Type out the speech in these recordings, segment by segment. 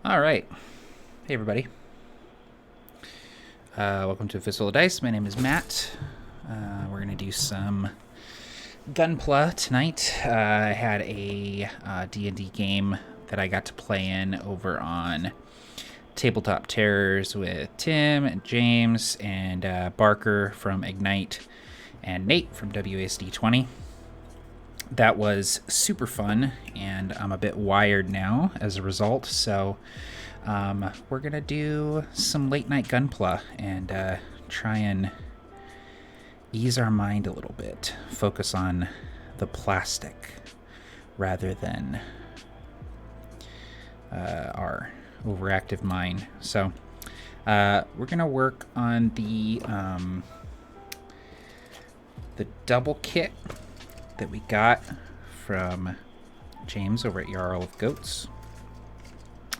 All right. Hey, everybody. Welcome to Fistful of Dice. My name is Matt. We're going to do some Gunpla tonight. I had a D&D game that I got to play in over on Tabletop Terrors with Tim and James and Barker from Ignite and Nate from WASD20. That was super fun, and I'm a bit wired now as a result, so we're going to do some late night Gunpla and try and ease our mind a little bit. Focus on the plastic rather than our overactive mind. So we're going to work on the double kit that we got from James over at Jarl of Goats.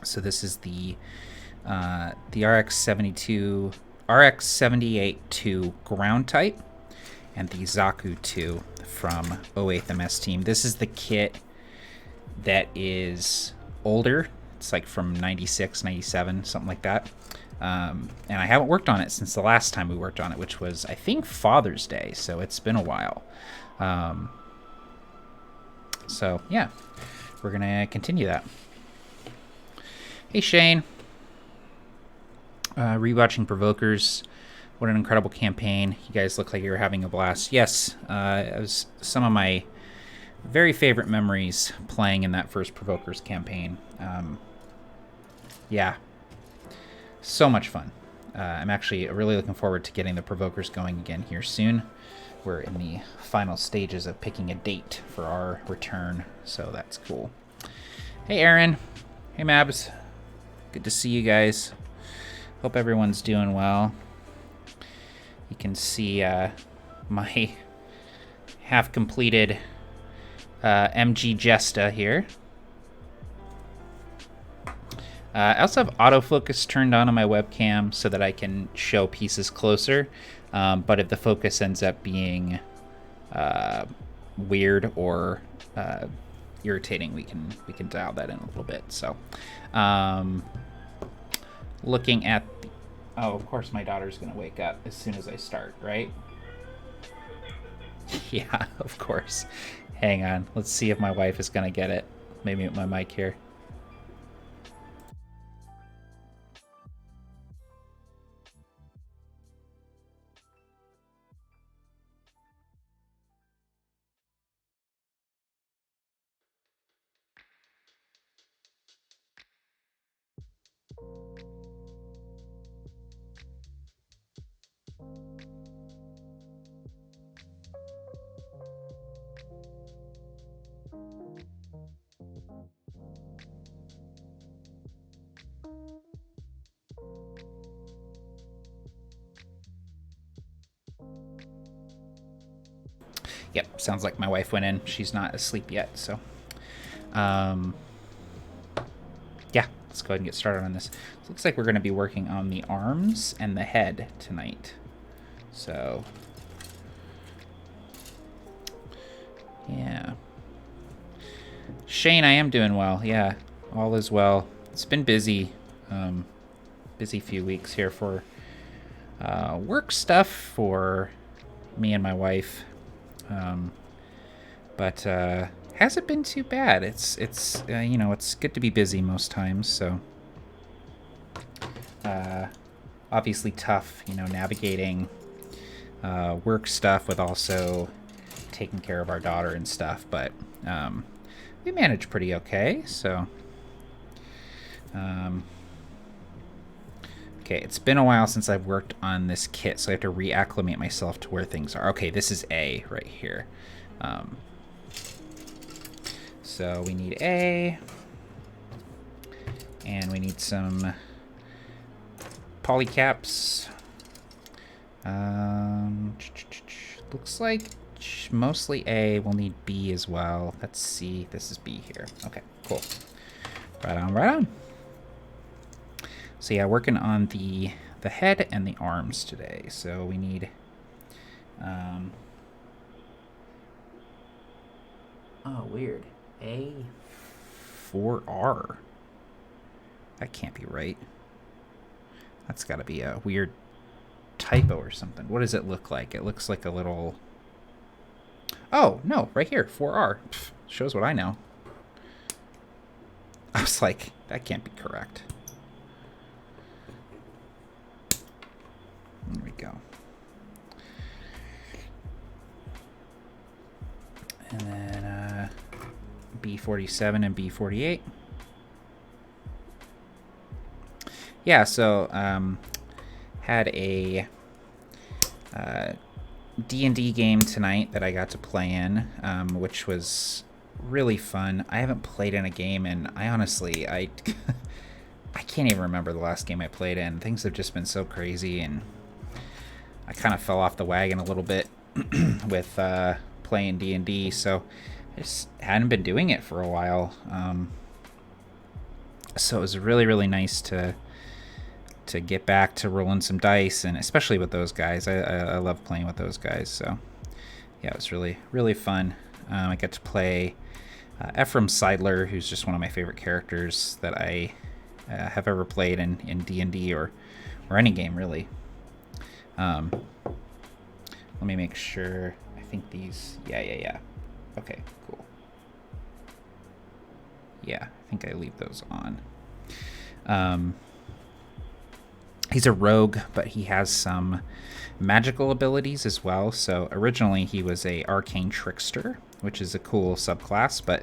So this is the RX-72, RX-78-2 ground type, and the Zaku 2 from 08th MS Team. This is the kit that is older. It's like from 96, 97, something like that. And I haven't worked on it since the last time we worked on it, which was, I think, Father's Day. So it's been a while. So, yeah, we're going to continue that. Hey, Shane. Rewatching Provokers. What an incredible campaign. You guys look like you were having a blast. Yes, it was some of my very favorite memories playing in that first Provokers campaign. Yeah, so much fun. I'm actually really looking forward to getting the Provokers going again here soon. We're in the final stages of picking a date for our return, so that's cool. Hey, Aaron. Hey, Mabs. Good to see you guys. Hope everyone's doing well. You can see my half-completed MG Jesta here. I also have autofocus turned on my webcam so that I can show pieces closer. But if the focus ends up being weird or irritating, we can dial that in a little bit. So, looking at the, oh, of course my daughter's gonna wake up as soon as I start, right? Yeah, of course. Hang on, let's see if my wife is gonna get it. Maybe mute my mic here. Yep, sounds like my wife went in. She's not asleep yet, so yeah, let's go ahead and get started on this. So it looks like we're going to be working on the arms and the head tonight. So yeah, Shane, I am doing well. Yeah, all is well. It's been busy, busy few weeks here for work stuff for me and my wife. But hasn't been too bad. It's you know, it's good to be busy most times. So obviously tough, you know, navigating work stuff with also taking care of our daughter and stuff. But we manage pretty okay. So okay, it's been a while since I've worked on this kit, so I have to reacclimate myself to where things are. Okay, this is A right here. So we need A, and we need some polycaps. Looks like mostly A. We'll need B as well. Let's see. This is B here. Okay, cool. Right on, right on. So yeah, working on the head and the arms today. So we need oh, weird. A4R. That can't be right. That's got to be a weird typo or something. What does it look like? It looks like a little... Oh, no, right here, 4R. Pff, shows what I know. I was like, that can't be correct. There we go. And then B47 and B48. Yeah, so had a D&D game tonight that I got to play in, which was really fun. I haven't played in a game, and I honestly, I can't even remember the last game I played in. Things have just been so crazy, and I kind of fell off the wagon a little bit with playing D&D, so I just hadn't been doing it for a while. So it was really, really nice to get back to rolling some dice, and especially with those guys. I love playing with those guys, so yeah, it was really, really fun. I got to play Ephraim Seidler, who's just one of my favorite characters that I have ever played in D&D or any game, really. Let me make sure. I think these... Yeah. Okay, cool. Yeah, I think I leave those on. He's a rogue, but he has some magical abilities as well. So originally he was a arcane trickster, which is a cool subclass, but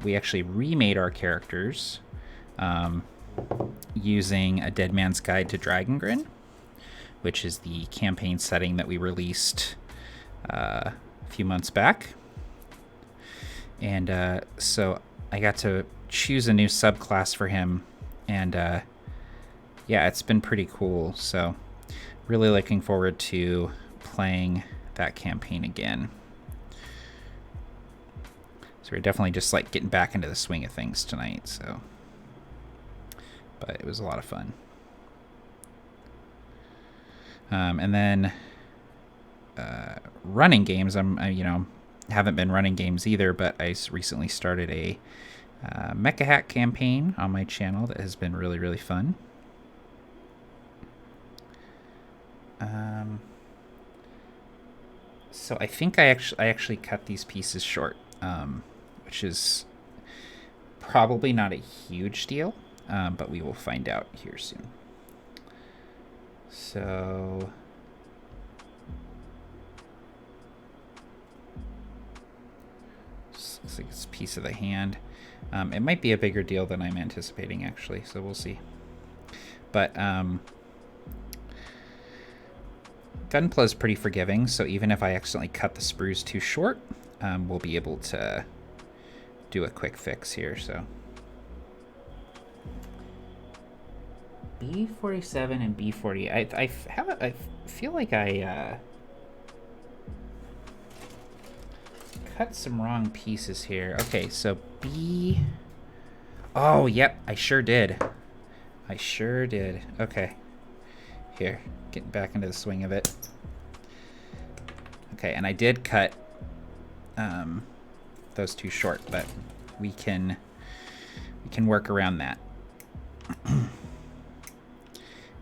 we actually remade our characters using A Dead Man's Guide to Dragongrin, which is the campaign setting that we released a few months back. And so I got to choose a new subclass for him, and yeah, it's been pretty cool. So really looking forward to playing that campaign again. So we're definitely just like getting back into the swing of things tonight. So, but it was a lot of fun. And then running games. Haven't been running games either, but I recently started a mecha hack campaign on my channel that has been really, really fun. So I think I actually cut these pieces short, which is probably not a huge deal, but we will find out here soon. So this looks like it's a piece of the hand. It might be a bigger deal than I'm anticipating, actually, so we'll see. But Gunpla is pretty forgiving, so even if I accidentally cut the sprues too short, we'll be able to do a quick fix here. So B47 and B40. I feel like I cut some wrong pieces here. Okay, so B. Oh, yep, I sure did. Okay, here, getting back into the swing of it. Okay, and I did cut those too short, but we can work around that.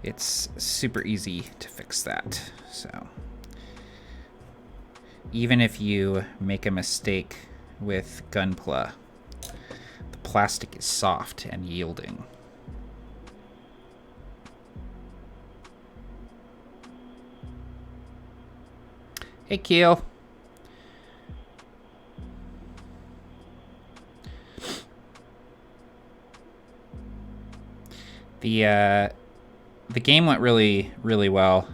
It's super easy to fix that. So even if you make a mistake with Gunpla, the plastic is soft and yielding. Hey, Keel. The game went really, really well.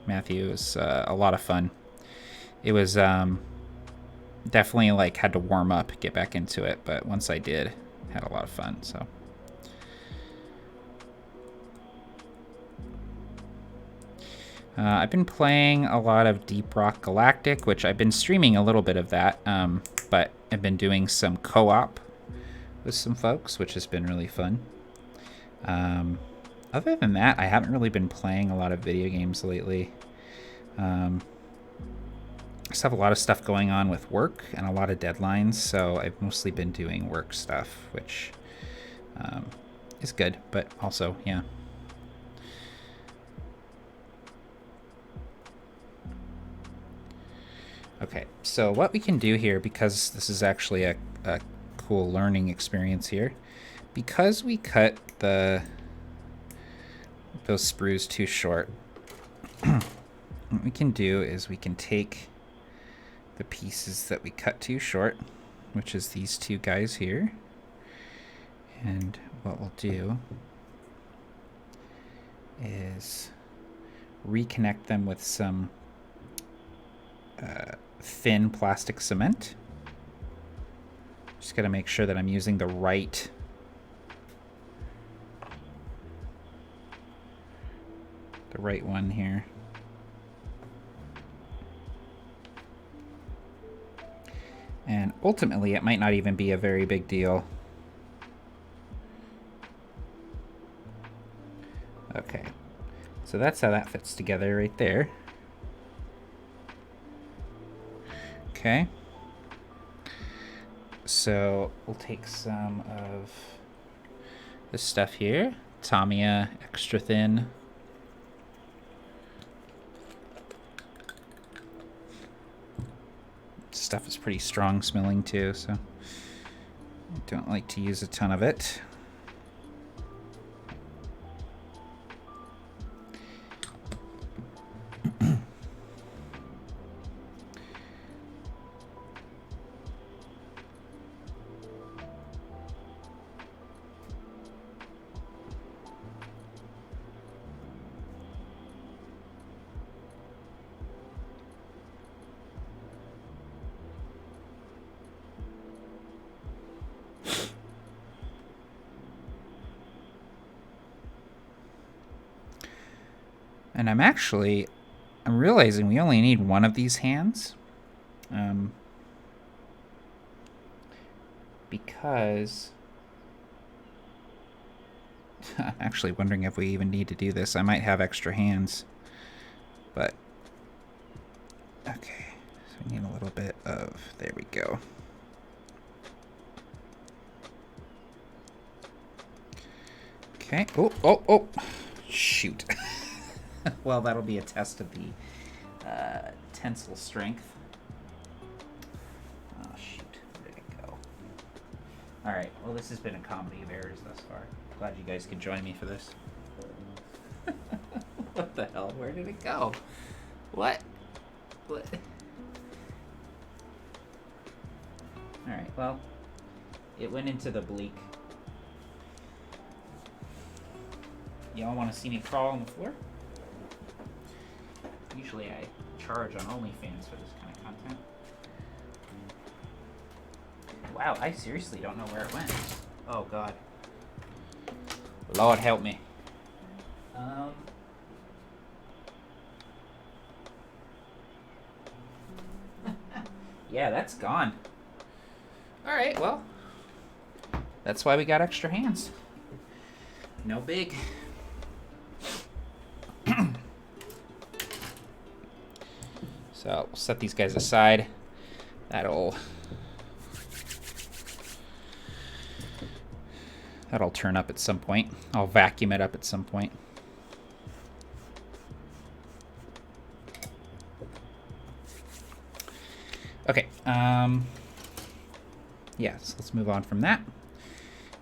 Matthew, it was a lot of fun. It was definitely like had to warm up, get back into it, but once I did, had a lot of fun. So. I've been playing a lot of Deep Rock Galactic, which I've been streaming a little bit of that, but I've been doing some co-op with some folks, which has been really fun. Other than that, I haven't really been playing a lot of video games lately. I just have a lot of stuff going on with work and a lot of deadlines, so I've mostly been doing work stuff, which is good, but also, yeah. Okay, so what we can do here, because this is actually a cool learning experience here, because we cut those sprues too short, what we can do is we can take the pieces that we cut too short, which is these two guys here, and what we'll do is reconnect them with some thin plastic cement. Just gotta make sure that I'm using the right one here. And ultimately, it might not even be a very big deal. Okay, so that's how that fits together right there. Okay, so we'll take some of this stuff here, Tamiya extra thin. Stuff is pretty strong smelling too, so I don't like to use a ton of it. And I'm realizing we only need one of these hands. Because I'm actually wondering if we even need to do this. I might have extra hands, but okay. So we need a little bit of, there we go. Okay, oh, shoot. Well, that'll be a test of the tensile strength. Oh, shoot. Where did it go? Alright, well, this has been a comedy of errors thus far. Glad you guys could join me for this. What the hell? Where did it go? What? Alright, well, it went into the bleak. Y'all want to see me crawl on the floor? Usually I charge on OnlyFans for this kind of content. Wow, I seriously don't know where it went. Oh god. Lord help me. Yeah, that's gone. Alright, well. That's why we got extra hands. No big. So we'll set these guys aside. That'll turn up at some point. I'll vacuum it up at some point. Okay, yeah, so let's move on from that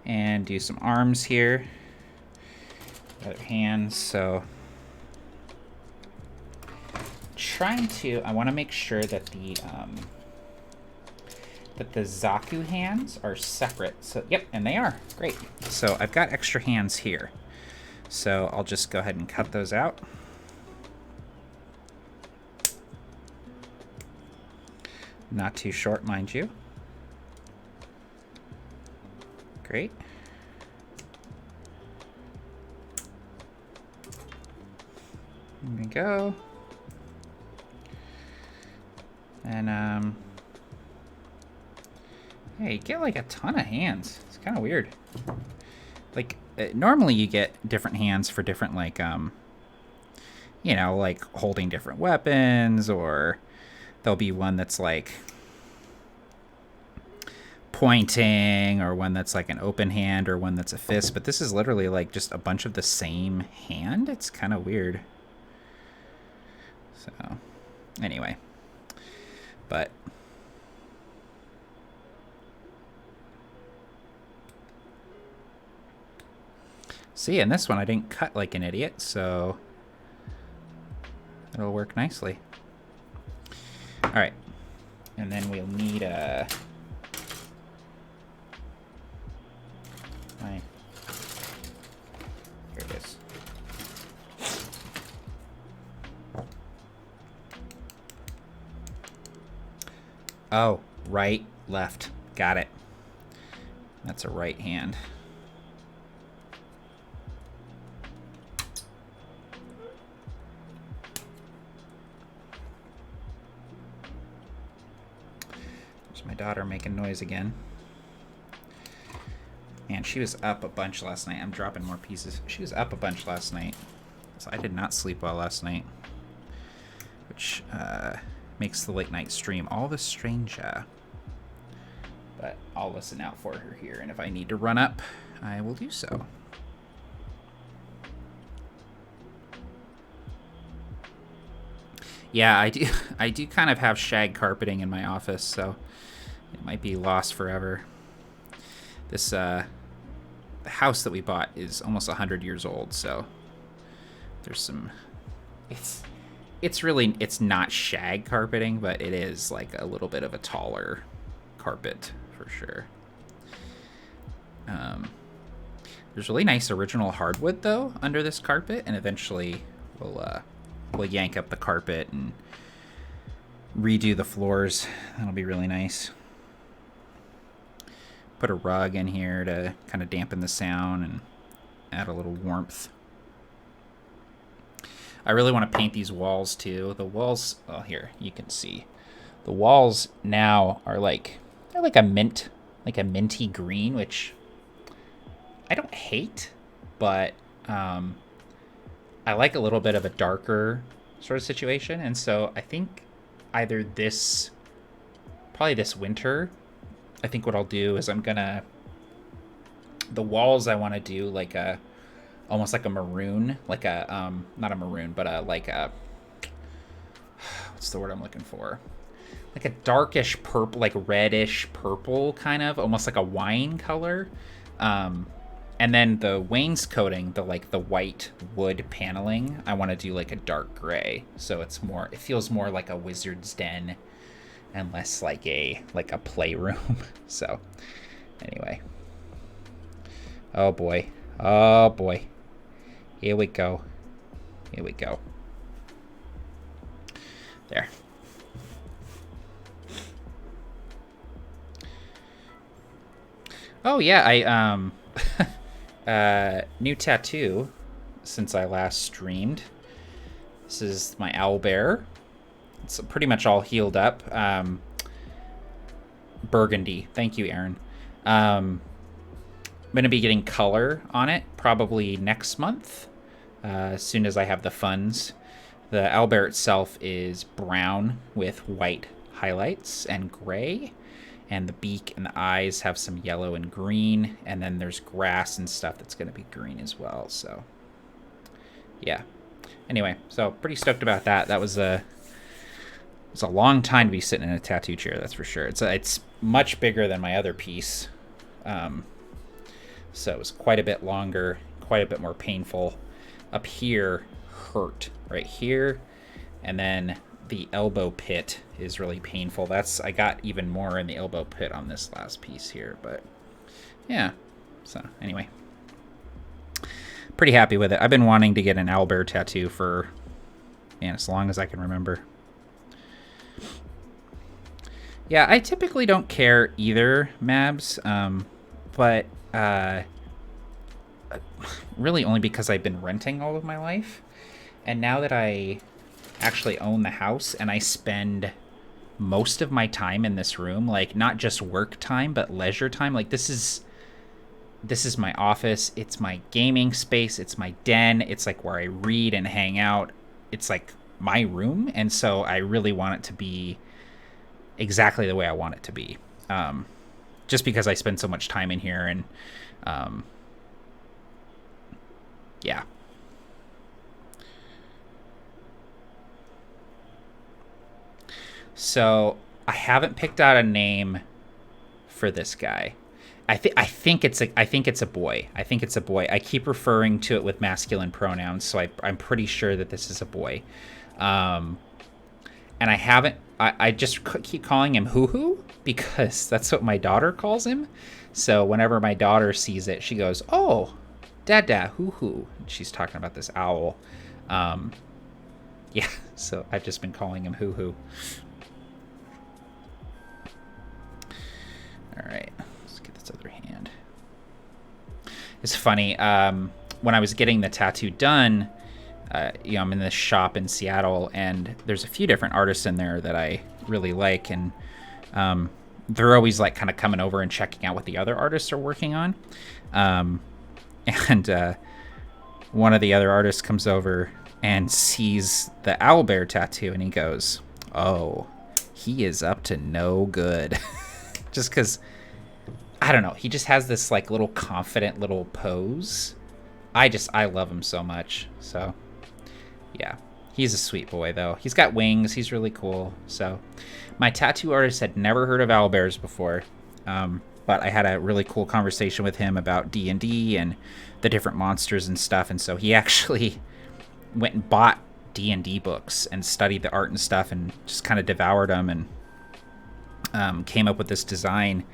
and do some arms here. Other hands, so I want to make sure that the Zaku hands are separate. So, yep, and they are. Great. So I've got extra hands here. So I'll just go ahead and cut those out. Not too short, mind you. Great. There we go. And, yeah, you get like a ton of hands. It's kind of weird. Like, normally you get different hands for different, like, you know, like holding different weapons, or there'll be one that's like pointing, or one that's like an open hand, or one that's a fist. But this is literally like just a bunch of the same hand. It's kind of weird. So anyway, but see, in this one I didn't cut like an idiot, so it'll work nicely. All right, and then we'll need a here it is. Oh, right, left. Got it. That's a right hand. There's my daughter making noise again. Man, she was up a bunch last night. I'm dropping more pieces. She was up a bunch last night. So I did not sleep well last night, which makes the late night stream all the stranger. But I'll listen out for her here, and if I need to run up, I will do so. Yeah, I do kind of have shag carpeting in my office, so it might be lost forever. This the house that we bought is almost 100 years old, so there's some it's not shag carpeting, but it is like a little bit of a taller carpet for sure. There's really nice original hardwood though under this carpet, and eventually we'll yank up the carpet and redo the floors. That'll be really nice. Put a rug in here to kind of dampen the sound and add a little warmth. I really want to paint these walls too. The walls, oh, here you can see, the walls now are they're like a minty green, which I don't hate, but I like a little bit of a darker sort of situation. And so I think either probably this winter, I think what I'll do is the walls I want to do like almost like a maroon, like a, not a maroon, but what's the word I'm looking for? Like a darkish purple, like reddish purple kind of, almost like a wine color. And then the wainscoting, the white wood paneling, I want to do like a dark gray. So it feels more like a wizard's den and less like a playroom. So anyway. Oh boy. Here we go. There. Oh yeah, I new tattoo since I last streamed. This is my owlbear. It's pretty much all healed up. Burgundy. Thank you, Aaron. I'm going to be getting color on it probably next month, as soon as I have the funds. The owlbear itself is brown with white highlights and gray, and the beak and the eyes have some yellow and green, and then there's grass and stuff that's going to be green as well. So yeah. Anyway, so pretty stoked about that. That was it's a long time to be sitting in a tattoo chair, that's for sure. It's much bigger than my other piece. So it was quite a bit longer, quite a bit more painful. Up here hurt, right here. And then the elbow pit is really painful. I got even more in the elbow pit on this last piece here, but yeah. So anyway, pretty happy with it. I've been wanting to get an owlbear tattoo for, man, as long as I can remember. Yeah, I typically don't care either, Mabs, but really only because I've been renting all of my life. And now that I actually own the house and I spend most of my time in this room, like not just work time, but leisure time, like this is my office, it's my gaming space, it's my den, it's like where I read and hang out, it's like my room, and so I really want it to be exactly the way I want it to be. just because I spend so much time in here, and yeah. So I haven't picked out a name for this guy. I think it's a boy. I think it's a boy. I keep referring to it with masculine pronouns, so I'm pretty sure that this is a boy. And I haven't. I just keep calling him Hoo Hoo because that's what my daughter calls him. So whenever my daughter sees it, she goes, "Oh, Dada, Hoo Hoo." She's talking about this owl. Yeah. So I've just been calling him Hoo Hoo. All right. Other hand. It's funny, when I was getting the tattoo done, I'm in this shop in Seattle, and there's a few different artists in there that I really like, and they're always like kind of coming over and checking out what the other artists are working on. And one of the other artists comes over and sees the owlbear tattoo, and he goes, "Oh, he is up to no good." Just because, I don't know, he just has this like little confident little pose. I love him so much. So yeah, he's a sweet boy though. He's got wings. He's really cool. So my tattoo artist had never heard of owlbears before, but I had a really cool conversation with him about D&D and the different monsters and stuff. And so he actually went and bought D&D books and studied the art and stuff and just kind of devoured them, and came up with this design.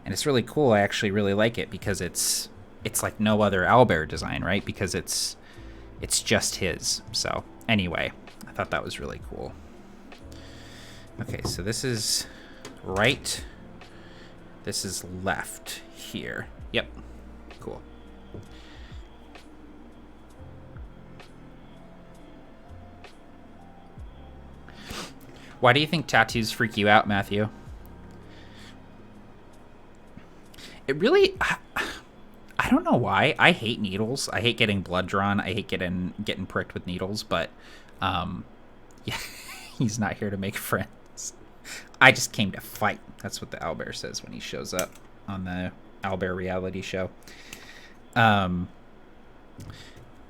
And it's really cool. I actually really like it because it's like no other owlbear design, right? Because it's just his. So anyway, I thought that was really cool. Okay, so this is right. This is left here. Yep. Cool. Why do you think tattoos freak you out, Matthew? It really, I don't know why. I hate needles. I hate getting blood drawn. I hate getting pricked with needles. But, yeah, he's not here to make friends. I just came to fight. That's what the owlbear says when he shows up on the owlbear reality show. I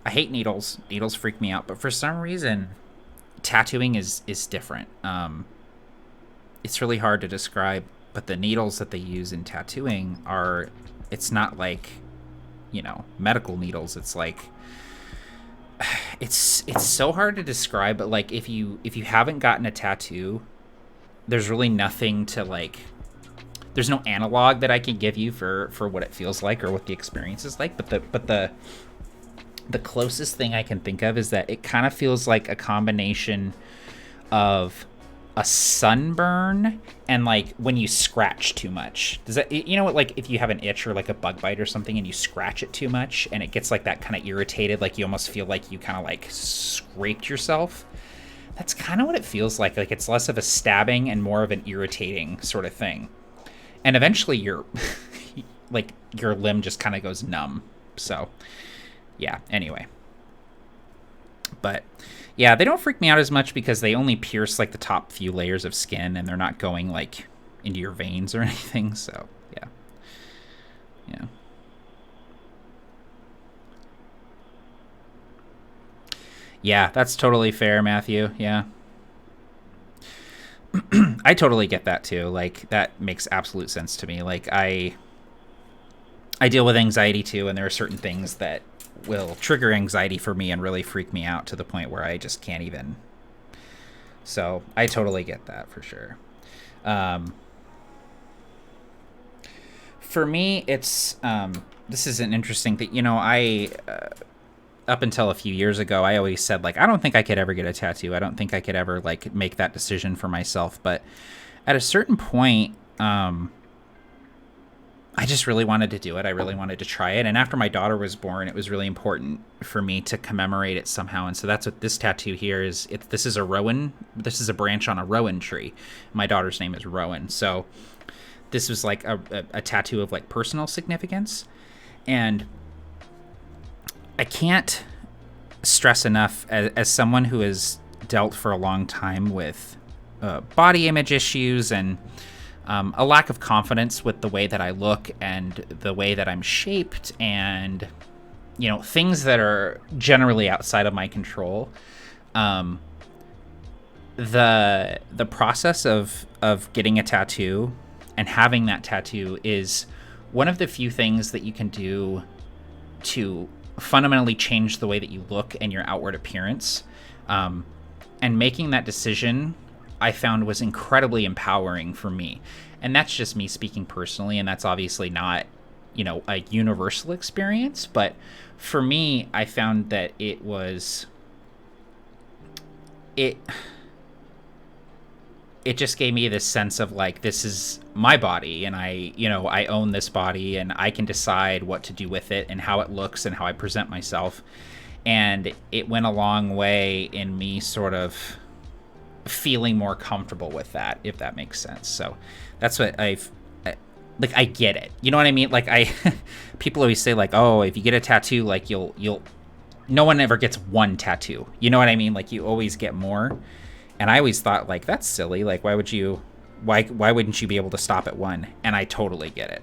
hate needles. Needles freak me out. But for some reason, tattooing is different. It's really hard to describe. But the needles that they use in tattooing it's not like, medical needles. It's like, it's so hard to describe, but like if you haven't gotten a tattoo, there's really nothing to like, there's no analog that I can give you for what it feels like or what the experience is like. But the closest thing I can think of is that it kind of feels like a combination of a sunburn and like when you scratch too much. Does that, like if you have an itch or like a bug bite or something and you scratch it too much and it gets like that kind of irritated, like you almost feel like you kind of like scraped yourself. That's kind of what it feels like. Like it's less of a stabbing and more of an irritating sort of thing. And eventually your like your limb just kind of goes numb. So yeah, anyway. But yeah, they don't freak me out as much because they only pierce like the top few layers of skin and they're not going like into your veins or anything. So yeah. Yeah. Yeah, that's totally fair, Matthew. Yeah. I totally get that too. Like that makes absolute sense to me. Like I deal with anxiety too, and there are certain things that will trigger anxiety for me and really freak me out to the point where I just can't even. So I totally get that for sure. For me, it's this is an interesting thing. I up until a few years ago, I always said like I don't think I could ever get a tattoo. I don't think I could ever like make that decision for myself. But at a certain point, I just really wanted to do it. I really wanted to try it. And after my daughter was born, it was really important for me to commemorate it somehow. And so that's what this tattoo here is. This is a rowan. This is a branch on a rowan tree. My daughter's name is Rowan. So this was like a tattoo of like personal significance. And I can't stress enough as someone who has dealt for a long time with body image issues and a lack of confidence with the way that I look and the way that I'm shaped, and things that are generally outside of my control. The process of getting a tattoo and having that tattoo is one of the few things that you can do to fundamentally change the way that you look and your outward appearance. And making that decision, I found, was incredibly empowering for me. And that's just me speaking personally, and that's obviously not, a universal experience. But for me, I found that it just gave me this sense of like, this is my body, and I own this body, and I can decide what to do with it and how it looks and how I present myself. And it went a long way in me sort of feeling more comfortable with that, if that makes sense. So that's what I get it. You know what I mean? Like, people always say like, oh, if you get a tattoo, like you'll no one ever gets one tattoo. You know what I mean? Like, you always get more. And I always thought, like, that's silly. Like, why wouldn't you be able to stop at one? And I totally get it.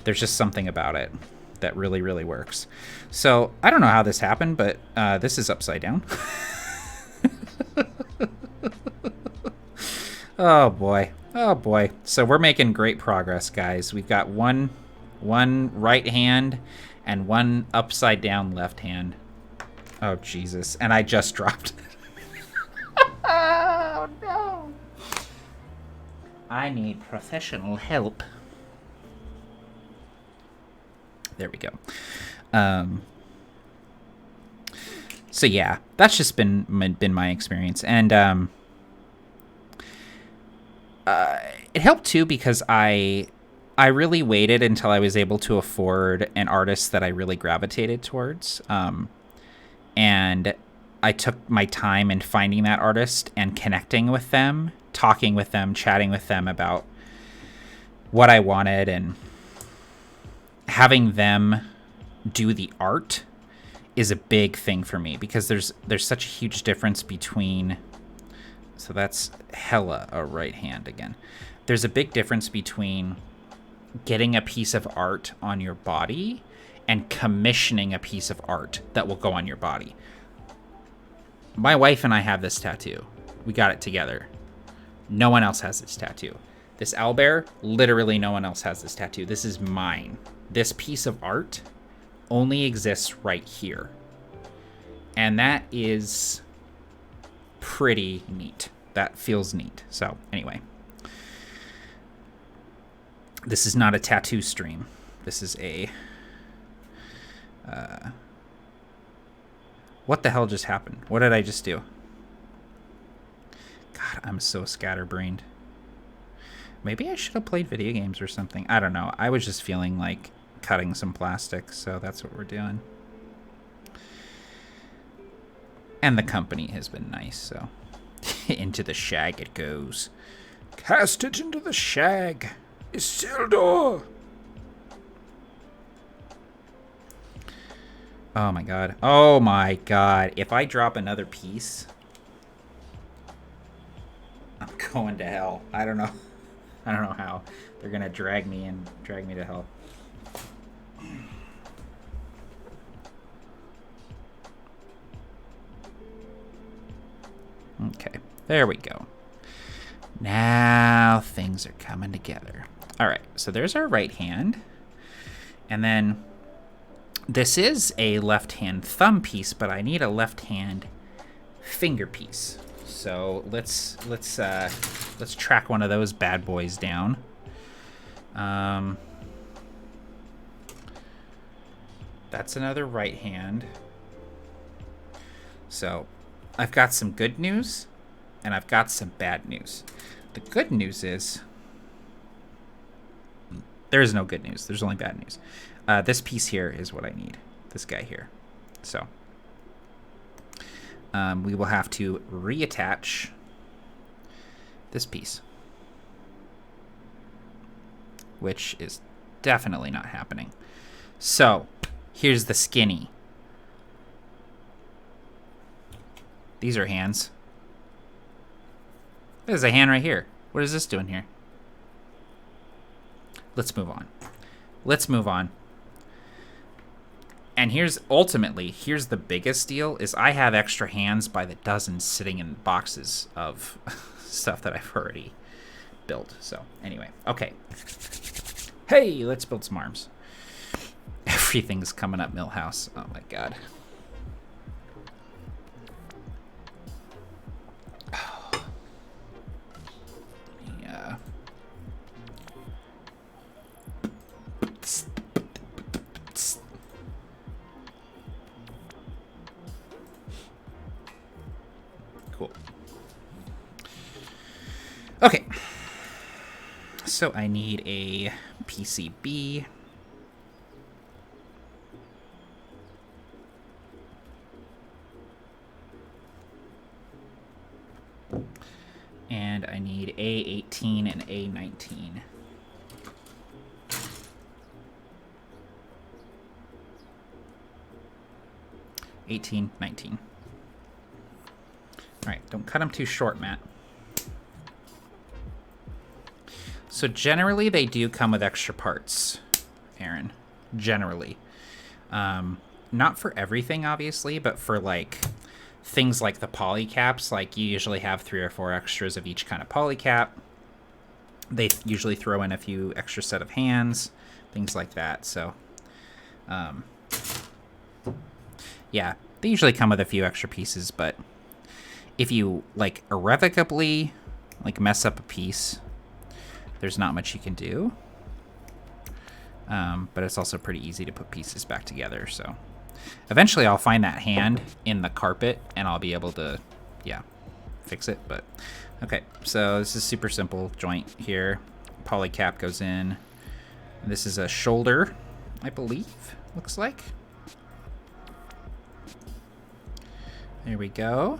There's just something about it that really, really works. So I don't know how this happened, but this is upside down. Oh boy. So we're making great progress, guys. We've got one right hand and one upside down left hand. Oh, Jesus. And I just dropped it. Oh, no. I need professional help. There we go. So yeah, that's just been my experience. And it helped too, because I really waited until I was able to afford an artist that I really gravitated towards. And I took my time in finding that artist and connecting with them, talking with them, chatting with them about what I wanted, and having them do the art is a big thing for me, because there's such a huge difference between, so that's hella a right hand again. There's a big difference between getting a piece of art on your body and commissioning a piece of art that will go on your body. My wife and I have this tattoo. We got it together. No one else has this tattoo. This owlbear, literally no one else has this tattoo. This is mine. This piece of art only exists right here. And that is pretty neat. That feels neat. So anyway, this is not a tattoo stream. This is a... what the hell just happened? What did I just do? God, I'm so scatterbrained. Maybe I should have played video games or something. I don't know. I was just feeling like cutting some plastic, so that's what we're doing. And the company has been nice, so into the shag it goes. Cast it into the shag, Isildur. Oh my god. Oh my god. If I drop another piece, I'm going to hell. I don't know how. They're gonna drag me to hell. Okay, there we go. Now things are coming together. All right, so there's our right hand. And then this is a left hand thumb piece, but I need a left hand finger piece. So let's track one of those bad boys down. That's another right hand. So I've got some good news and I've got some bad news. The good news is there is no good news. There's only bad news. This piece here is what I need. This guy here. So we will have to reattach this piece, which is definitely not happening. So here's the skinny. These are hands. There's a hand right here. What is this doing here? Let's move on. Let's move on. And here's the biggest deal is I have extra hands by the dozen sitting in boxes of stuff that I've already built. So anyway, okay. Hey, let's build some arms. Everything's coming up Millhouse. Oh my god. Yeah. Cool. Okay. So I need a PCB. And I need A18 and A19. $18, $19. All right, don't cut them too short, Matt. So generally, they do come with extra parts, Aaron. Generally. Not for everything, obviously, but for, like, things like the poly caps, like, you usually have 3 or 4 extras of each kind of poly cap. They usually throw in a few extra set of hands, things like that, so... yeah, they usually come with a few extra pieces, but if you, like, irrevocably, like, mess up a piece, there's not much you can do. But it's also pretty easy to put pieces back together, so... eventually I'll find that hand in the carpet, and I'll be able to, yeah, fix it, but... okay, so this is super simple joint here. Poly cap goes in. This is a shoulder, I believe, looks like. There we go.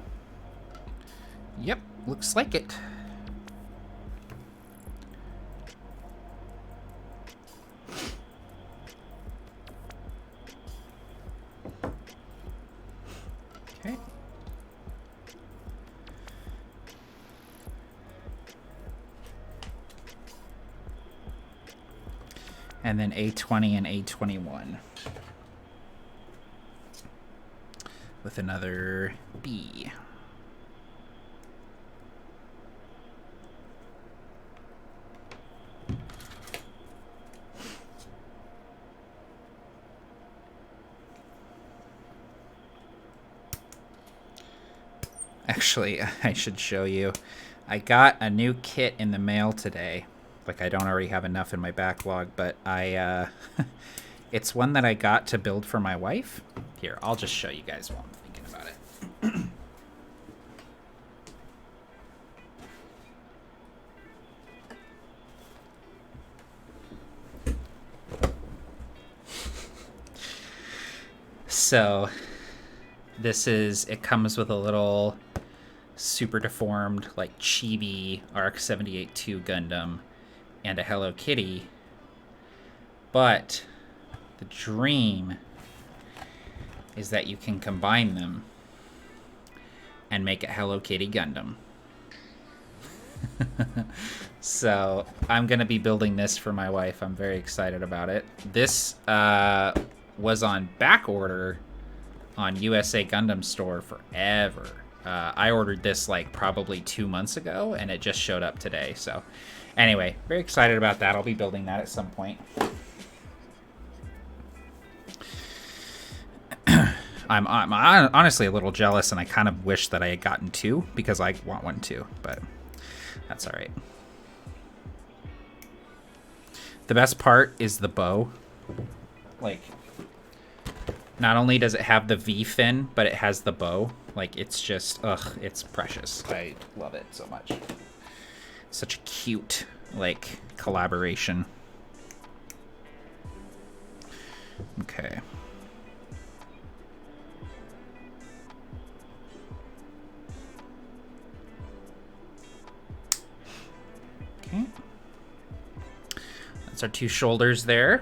Yep, looks like it. Okay. And then A20 and A21. With another B. Actually, I should show you. I got a new kit in the mail today. Like, I don't already have enough in my backlog, but it's one that I got to build for my wife. Here, I'll just show you guys while I'm thinking about it. So, it comes with a little super deformed, like, chibi ARC-78-2 Gundam and a Hello Kitty. But the dream is that you can combine them and make a Hello Kitty Gundam. So I'm going to be building this for my wife. I'm very excited about it. This was on back order on USA Gundam Store forever. I ordered this like probably 2 months ago, and it just showed up today. So anyway, very excited about that. I'll be building that at some point. I'm honestly a little jealous, and I kind of wish that I had gotten 2 because I want one too, but that's all right. The best part is the bow. Like, not only does it have the V fin, but it has the bow. Like, it's just, ugh, it's precious. I love it so much. Such a cute, like, collaboration. Okay. Okay. That's our 2 shoulders there.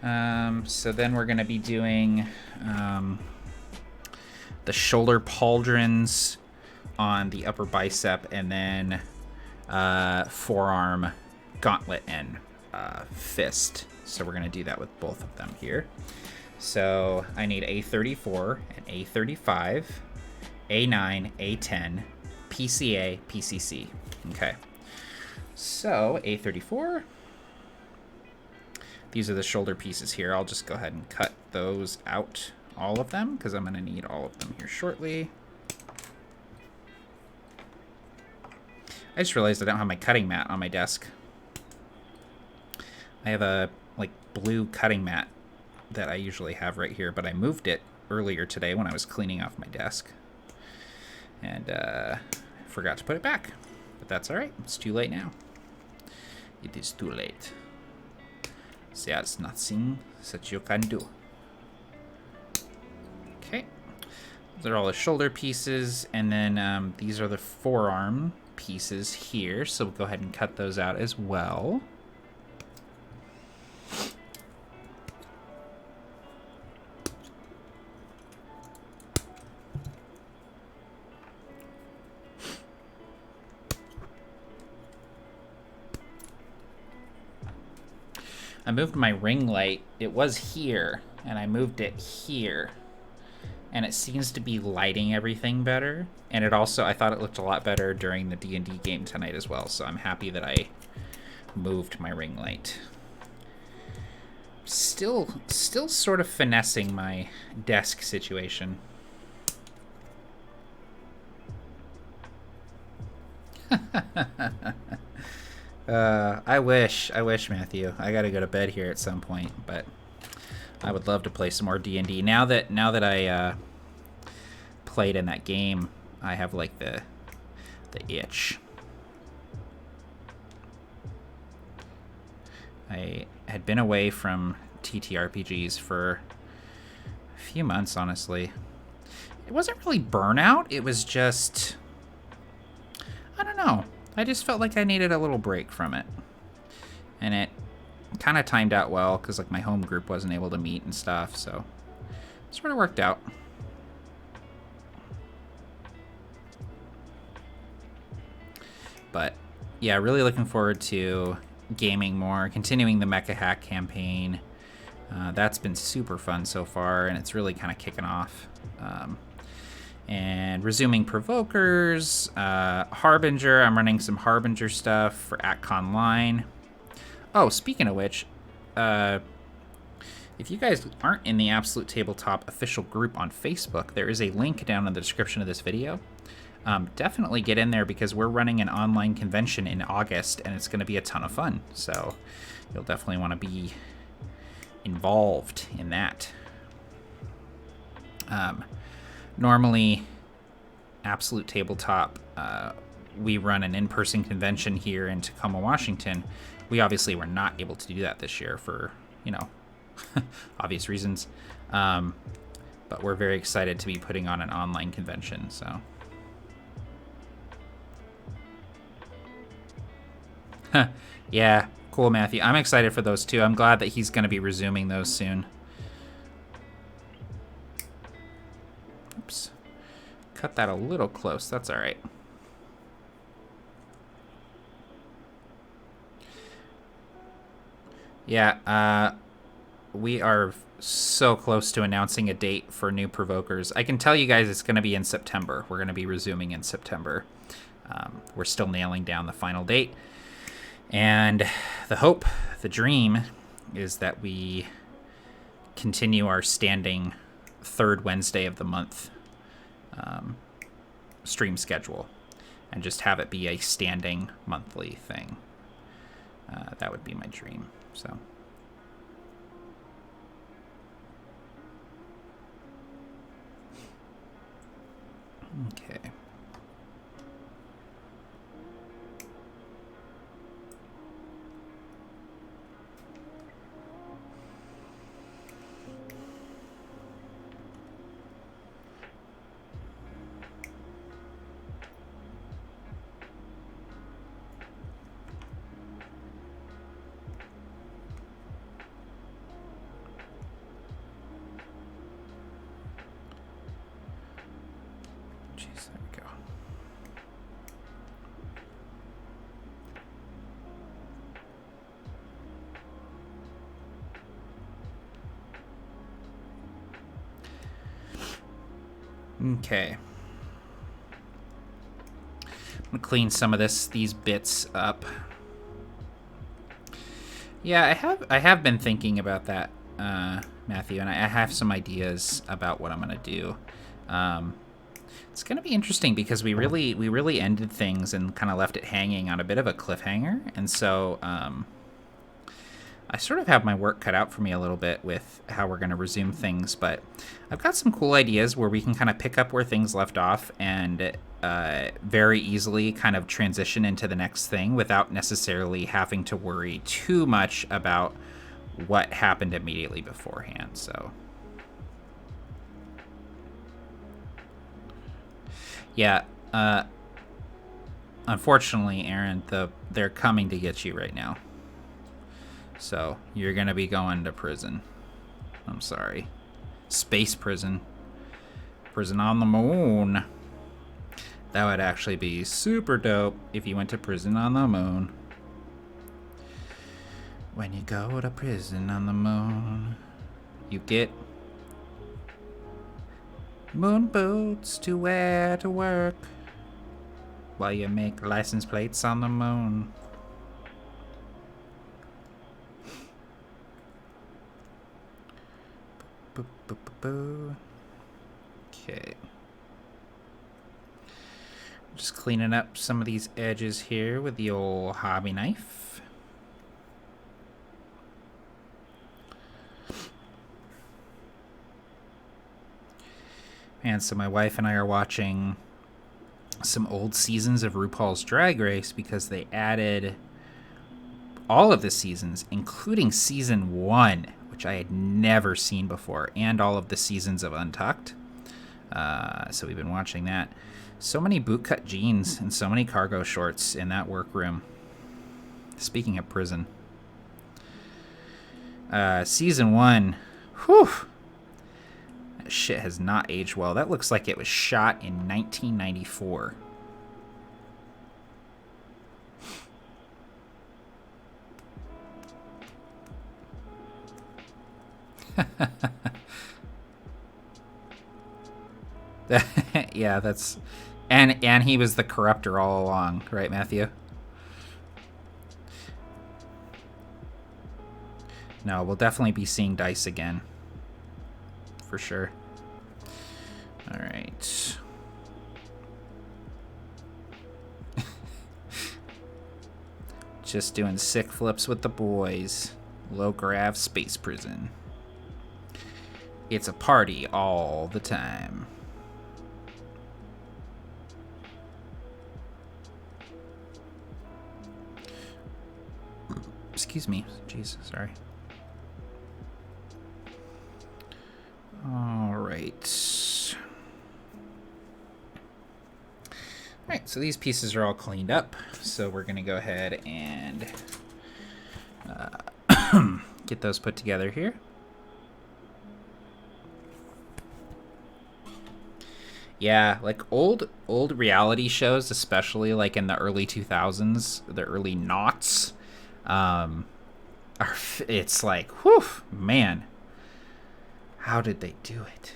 So then we're going to be doing the shoulder pauldrons on the upper bicep, and then forearm gauntlet and fist. So we're going to do that with both of them here. So I need A34 and A35, A9, A10, PCA, PCC. Okay. So A34. These are the shoulder pieces here. I'll just go ahead and cut those out, all of them, because I'm going to need all of them here shortly. I just realized I don't have my cutting mat on my desk. I have a blue cutting mat that I usually have right here, but I moved it earlier today when I was cleaning off my desk. And forgot to put it back. But that's all right. It's too late now. It is too late. There's nothing that you can do. Okay. Those are all the shoulder pieces. And then these are the forearm pieces here. So we'll go ahead and cut those out as well. I moved my ring light. It was here, and I moved it here. And it seems to be lighting everything better. And it also, I thought it looked a lot better during the D&D game tonight as well. So I'm happy that I moved my ring light. Still sort of finessing my desk situation. I wish, Matthew. I gotta go to bed here at some point, but I would love to play some more D&D. Now that I played in that game, I have like the itch. I had been away from TTRPGs for a few months, honestly. It wasn't really burnout. It was just, I don't know. I just felt like I needed a little break from it. And it kind of timed out well because like my home group wasn't able to meet and stuff, so it sort of worked out. But yeah, really looking forward to gaming more, continuing the Mecha Hack campaign. That's been super fun so far, and it's really kind of kicking off. And resuming Provokers, Harbinger. I'm running some Harbinger stuff for AtCon Line. Oh, speaking of which, if you guys aren't in the Absolute Tabletop official group on Facebook, there is a link down in the description of this video. Definitely get in there because we're running an online convention in August, and it's going to be a ton of fun. So you'll definitely want to be involved in that. Normally, Absolute Tabletop, we run an in-person convention here in Tacoma, Washington. We obviously were not able to do that this year for, obvious reasons. But we're very excited to be putting on an online convention, so. Yeah, cool, Matthew. I'm excited for those too. I'm glad that he's going to be resuming those soon. Oops. Cut that a little close. That's all right. Yeah, we are so close to announcing a date for new Provokers. I can tell you guys it's going to be in September. We're going to be resuming in September. We're still nailing down the final date. And the hope, the dream, is that we continue our standing third Wednesday of the month stream schedule and just have it be a standing monthly thing. That would be my dream. So. Okay. Okay. I'm gonna clean some of these bits up. Yeah, I have been thinking about that, Matthew, and I have some ideas about what I'm gonna do. It's gonna be interesting because we really ended things and kind of left it hanging on a bit of a cliffhanger, and so I sort of have my work cut out for me a little bit with how we're going to resume things, but I've got some cool ideas where we can kind of pick up where things left off and very easily kind of transition into the next thing without necessarily having to worry too much about what happened immediately beforehand. So, yeah, unfortunately, Aaron, they're coming to get you right now. So you're going to be going to prison. I'm sorry. Space prison. Prison on the moon. That would actually be super dope if you went to prison on the moon. When you go to prison on the moon, you get moon boots to wear to work while you make license plates on the moon. Okay. Just cleaning up some of these edges here with the old hobby knife. And so my wife and I are watching some old seasons of RuPaul's Drag Race because they added all of the seasons, including season 1, which I had never seen before, and all of the seasons of Untucked. So we've been watching that. So many bootcut jeans and so many cargo shorts in that workroom. Speaking of prison. Season 1. Whew. That shit has not aged well. That looks like it was shot in 1994. Yeah, that's... And he was the corruptor all along, right, Matthew? No, we'll definitely be seeing Dice again. For sure. Alright. Just doing sick flips with the boys. Low grav space prison. It's a party all the time. Excuse me. Jesus, sorry. All right. All right, so these pieces are all cleaned up. So we're going to go ahead and get those put together here. Yeah, like old reality shows, especially like in the early 2000s, the early noughts, it's like, whew, man, how did they do it?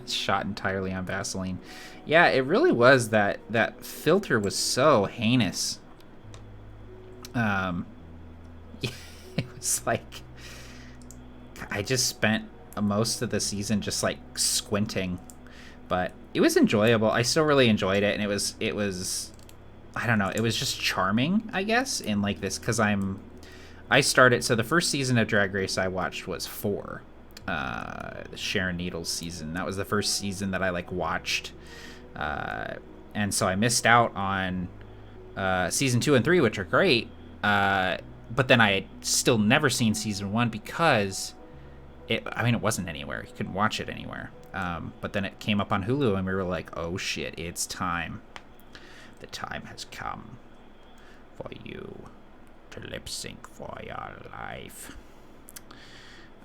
Shot entirely on Vaseline. Yeah, it really was. That filter was so heinous. It was like I just spent most of the season just like squinting, but it was enjoyable. I still really enjoyed it, and it was I don't know, it was just charming, I guess, in like this because I started. So the first season of Drag Race I watched was 4. Sharon Needles season. That was the first season that I like watched, and so I missed out on season 2 and 3, which are great. But then I had still never seen season 1 because it wasn't anywhere. You couldn't watch it anywhere. But then it came up on Hulu, and we were like, "Oh shit, it's time. The time has come for you to lip sync for your life."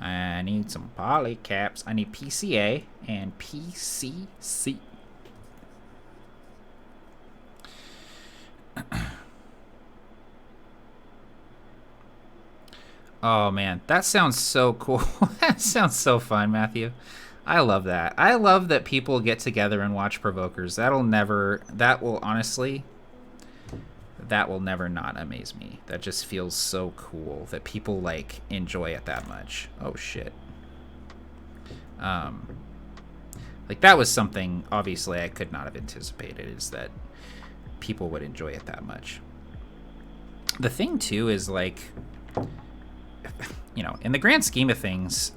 I need some poly caps. I need PCA and PCC. Oh man, that sounds so cool. That sounds so fun, Matthew. I love that. I love that people get together and watch Provokers. That will honestly, that will never not amaze me. That just feels so cool that people like enjoy it that much. Oh shit. Um, like that was something obviously I could not have anticipated, is that people would enjoy it that much. The thing too is like, you know, in the grand scheme of things,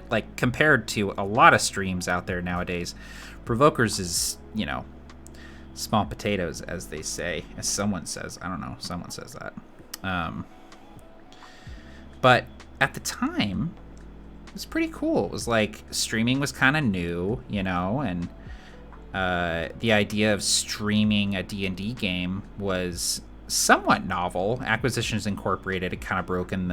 like compared to a lot of streams out there nowadays, Provokers is, you know, small potatoes, as they say, as someone says. I don't know, someone says that. But at the time, it was pretty cool. It was like streaming was kind of new, you know, and the idea of streaming a D&D game was somewhat novel. Acquisitions Incorporated had kind of broken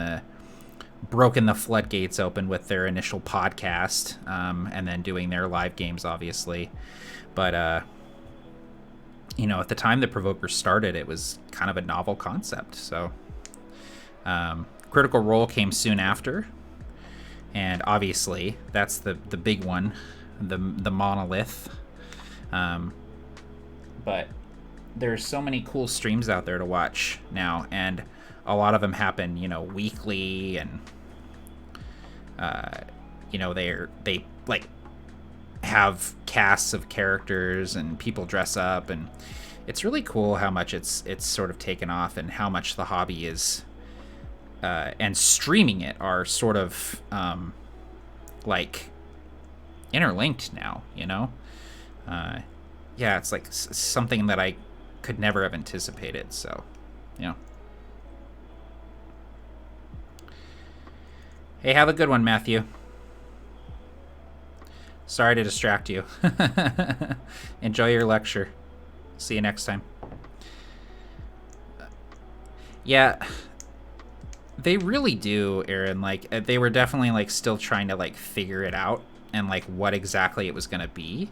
the floodgates open with their initial podcast, and then doing their live games, obviously. But you know, at the time that Provokers started, it was kind of a novel concept. So Critical Role came soon after, and obviously that's the big one, the monolith. But there's so many cool streams out there to watch now, and a lot of them happen, you know, weekly, and you know, they like have casts of characters and people dress up, and it's really cool how much it's sort of taken off, and how much the hobby is and streaming it are sort of like interlinked now, you know. Yeah, it's like something that I could never have anticipated. So, you know. Hey, have a good one, Matthew. Sorry to distract you. Enjoy your lecture. See you next time. Yeah, they really do, Aaron. Like, they were definitely like still trying to like figure it out, and like what exactly it was gonna be.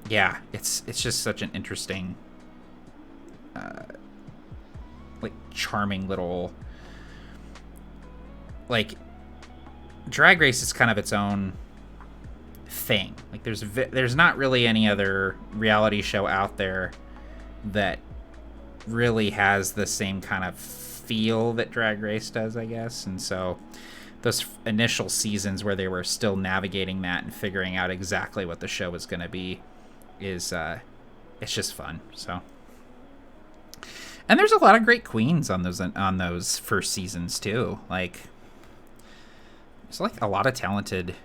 Yeah, it's just such an interesting, like charming little, like, Drag Race is kind of its own thing. Like there's not really any other reality show out there that really has the same kind of feel that Drag Race does, I guess. And so those initial seasons where they were still navigating that and figuring out exactly what the show was going to be is it's just fun. So, and there's a lot of great queens on those first seasons too. Like, there's like a lot of talented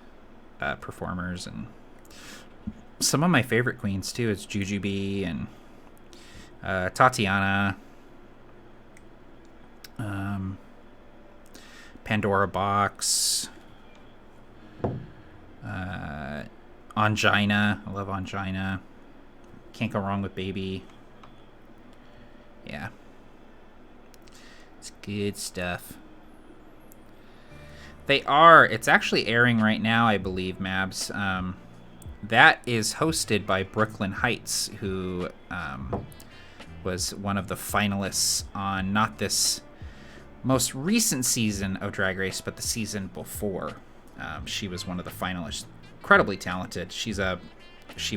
performers, and some of my favorite queens too is Jujubee and Tatiana, Pandora Box, Angina. I love Angina. Can't go wrong with Baby. Yeah, it's good stuff. It's actually airing right now, I believe, Mabs. That is hosted by Brooklyn Heights, who was one of the finalists on not this most recent season of Drag Race, but the season before. She was one of the finalists. Incredibly talented. She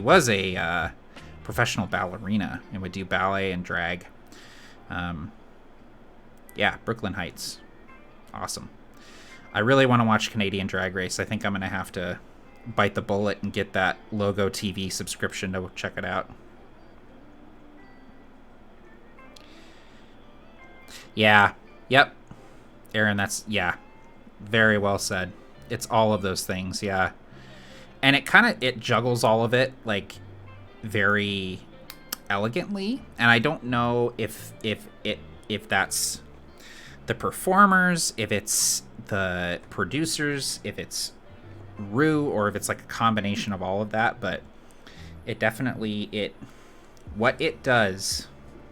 was a professional ballerina and would do ballet and drag. Yeah, Brooklyn Heights. Awesome. I really want to watch Canadian Drag Race. I think I'm going to have to bite the bullet and get that Logo TV subscription to check it out. Yeah. Yep. Aaron, yeah. Very well said. It's all of those things, yeah. And it juggles all of it, like, very elegantly. And I don't know if that's the performers, if it's the producers, if it's Rue, or if it's like a combination of all of that. But it definitely, what it does,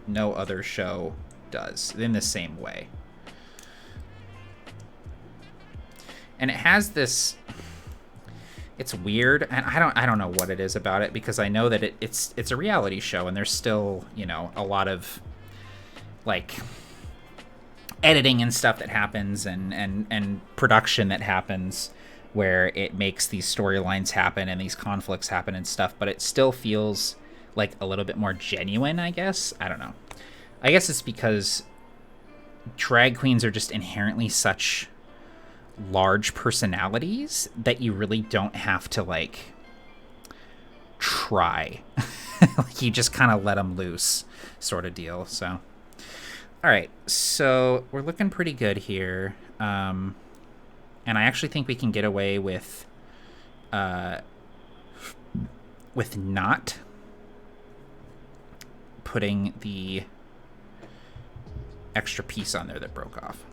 no other show does in the same way. And it has this, it's weird, and I don't know what it is about it, because I know that it's a reality show, and there's still, you know, a lot of like editing and stuff that happens, and production that happens, where it makes these storylines happen and these conflicts happen and stuff, but it still feels like a little bit more genuine, I guess. I don't know. I guess it's because drag queens are just inherently such large personalities that you really don't have to like try. Like, you just kind of let them loose, sort of deal. So all right, so we're looking pretty good here, and I actually think we can get away with not putting the extra piece on there that broke off.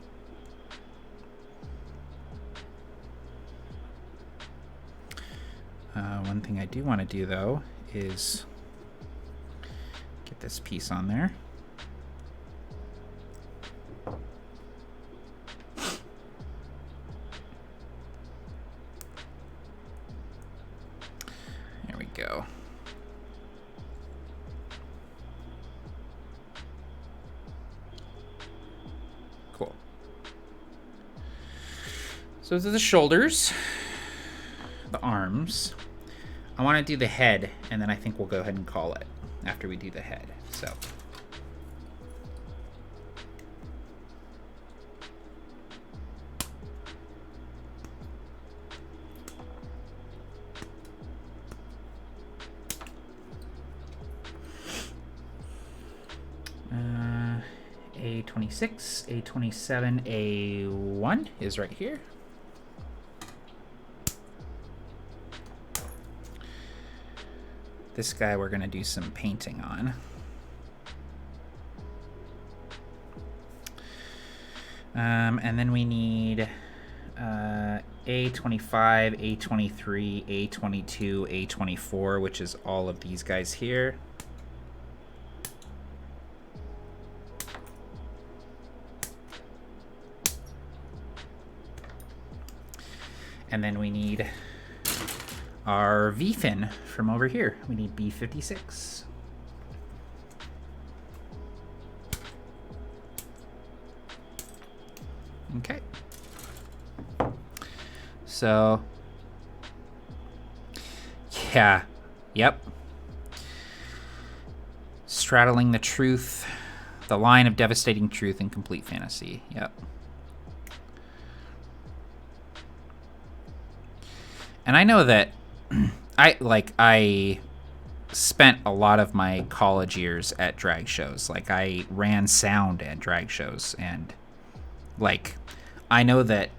One thing I do want to do, though, is get this piece on there. There we go. Cool. So those are the shoulders, the arms. I want to do the head, and then I think we'll go ahead and call it after we do the head. So A26, A27, A1 is right here. This guy we're going to do some painting on. And then we need A25, A23, A22, A24, which is all of these guys here. And then we need our V-fin from over here. We need B56. Okay. So, yeah, yep. Straddling the truth, the line of devastating truth and complete fantasy. Yep. And I know that I spent a lot of my college years at drag shows. Like, I ran sound at drag shows, and like, I know that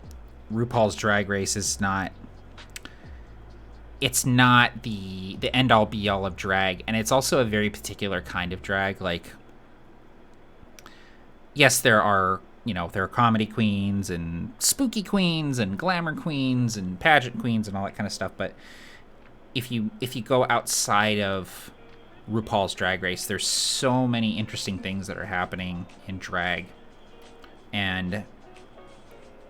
RuPaul's Drag Race is not, it's not the end all be all of drag, and it's also a very particular kind of drag. Like, yes, there are, you know, there are comedy queens and spooky queens and glamour queens and pageant queens and all that kind of stuff, but if you go outside of RuPaul's Drag Race, there's so many interesting things that are happening in drag, and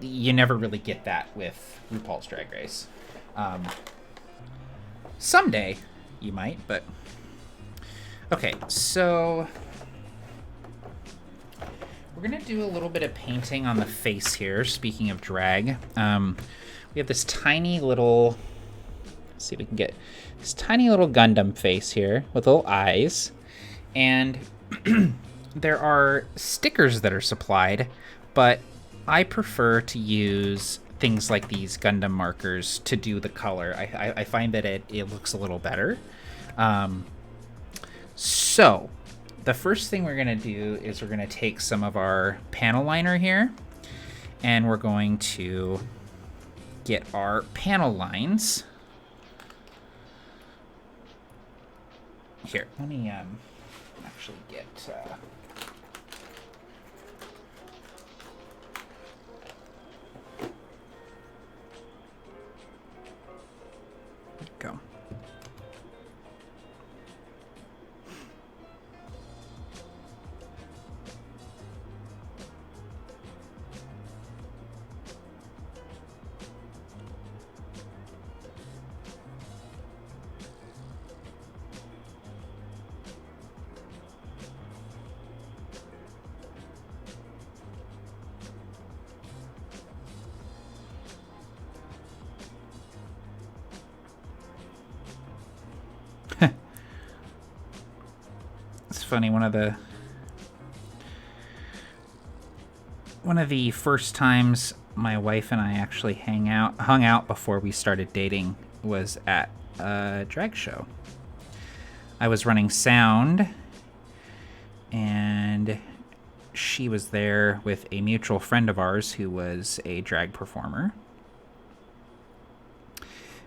you never really get that with RuPaul's Drag Race. Someday you might, but okay, so we're gonna do a little bit of painting on the face here. Speaking of drag, we have this tiny little, let's see if we can get this tiny little Gundam face here with little eyes, and there are stickers that are supplied, but I prefer to use things like these Gundam markers to do the color. I find that it looks a little better. So the first thing we're gonna do is we're gonna take some of our panel liner here, and we're going to get our panel lines. Here, let me actually get go. funny. One of the first times my wife and I actually hung out before we started dating was at a drag show. I was running sound, and she was there with a mutual friend of ours who was a drag performer.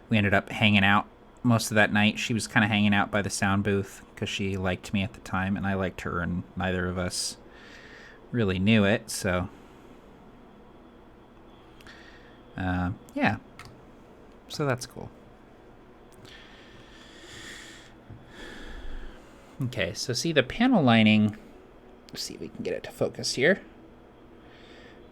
We ended up hanging out most of that night. She was kind of hanging out by the sound booth because she liked me at the time, and I liked her, and neither of us really knew it, so yeah. So that's cool. Okay, so see the panel lining. Let's see if we can get it to focus here.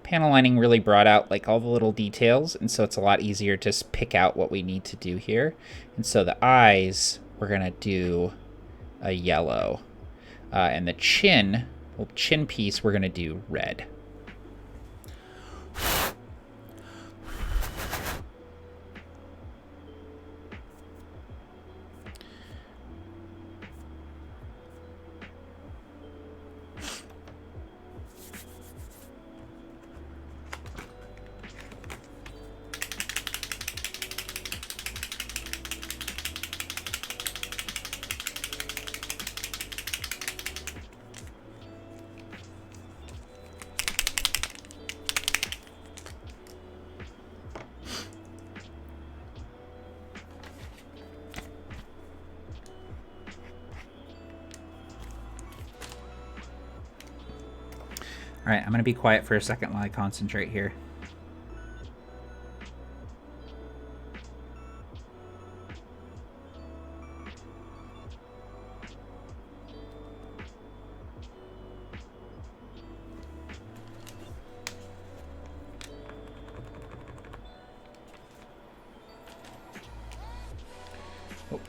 Panel lining really brought out like all the little details, and so it's a lot easier to just pick out what we need to do here. And so the eyes, we're gonna do a yellow, and the chin piece, we're gonna do red. All right, I'm going to be quiet for a second while I concentrate here. Oh.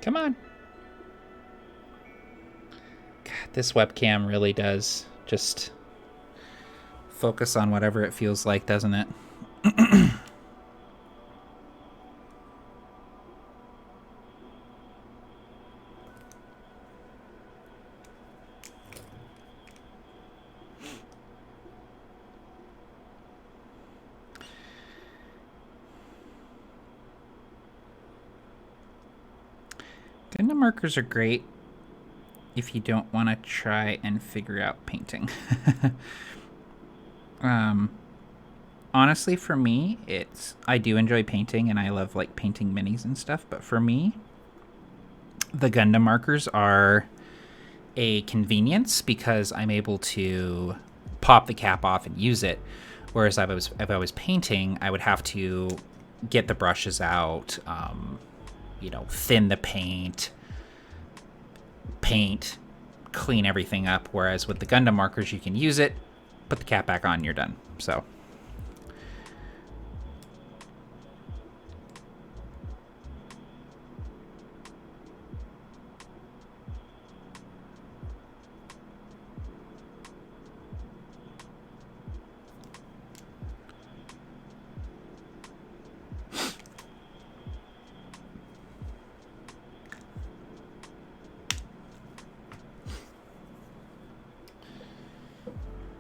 Come on. God, this webcam really does just focus on whatever it feels like, doesn't it? Gundam markers are great if you don't want to try and figure out painting. Honestly, for me, I do enjoy painting, and I love like painting minis and stuff, but for me, the Gundam markers are a convenience because I'm able to pop the cap off and use it. Whereas if I was painting, I would have to get the brushes out, thin the paint, clean everything up. Whereas with the Gundam markers, you can use it, put the cap back on, and you're done. So.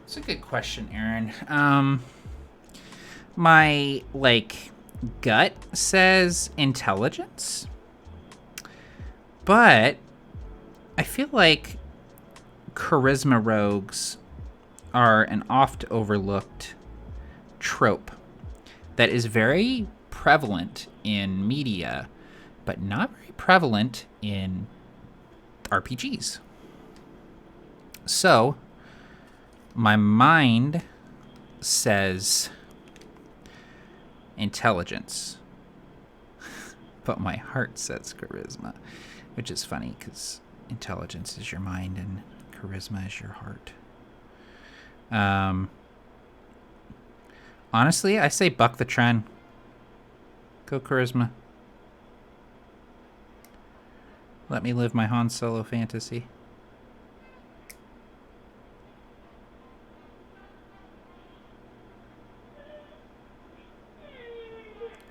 That's a good question, Aaron. My, gut says intelligence. But I feel like charisma rogues are an oft overlooked trope that is very prevalent in media, but not very prevalent in RPGs. So, my mind says intelligence, but my heart says charisma, which is funny because intelligence is your mind and charisma is your heart. Honestly, I say buck the trend. Go charisma. Let me live my Han Solo fantasy.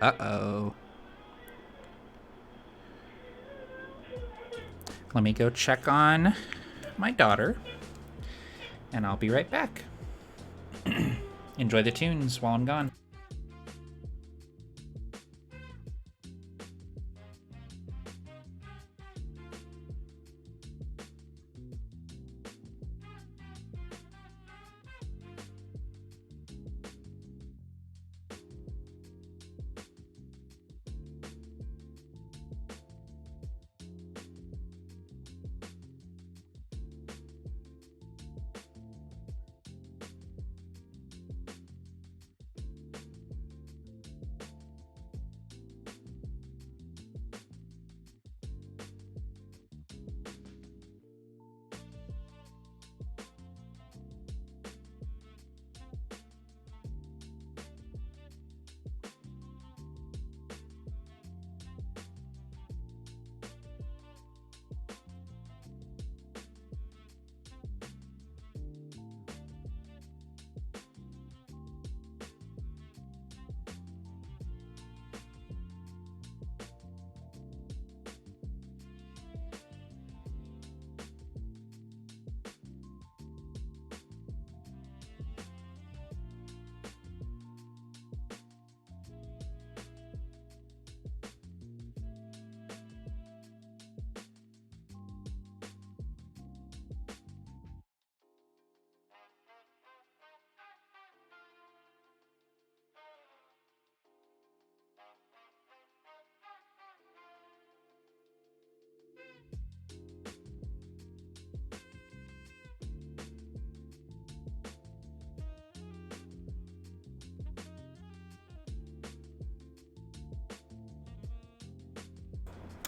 Uh-oh. Let me go check on my daughter, and I'll be right back. Enjoy the tunes while I'm gone.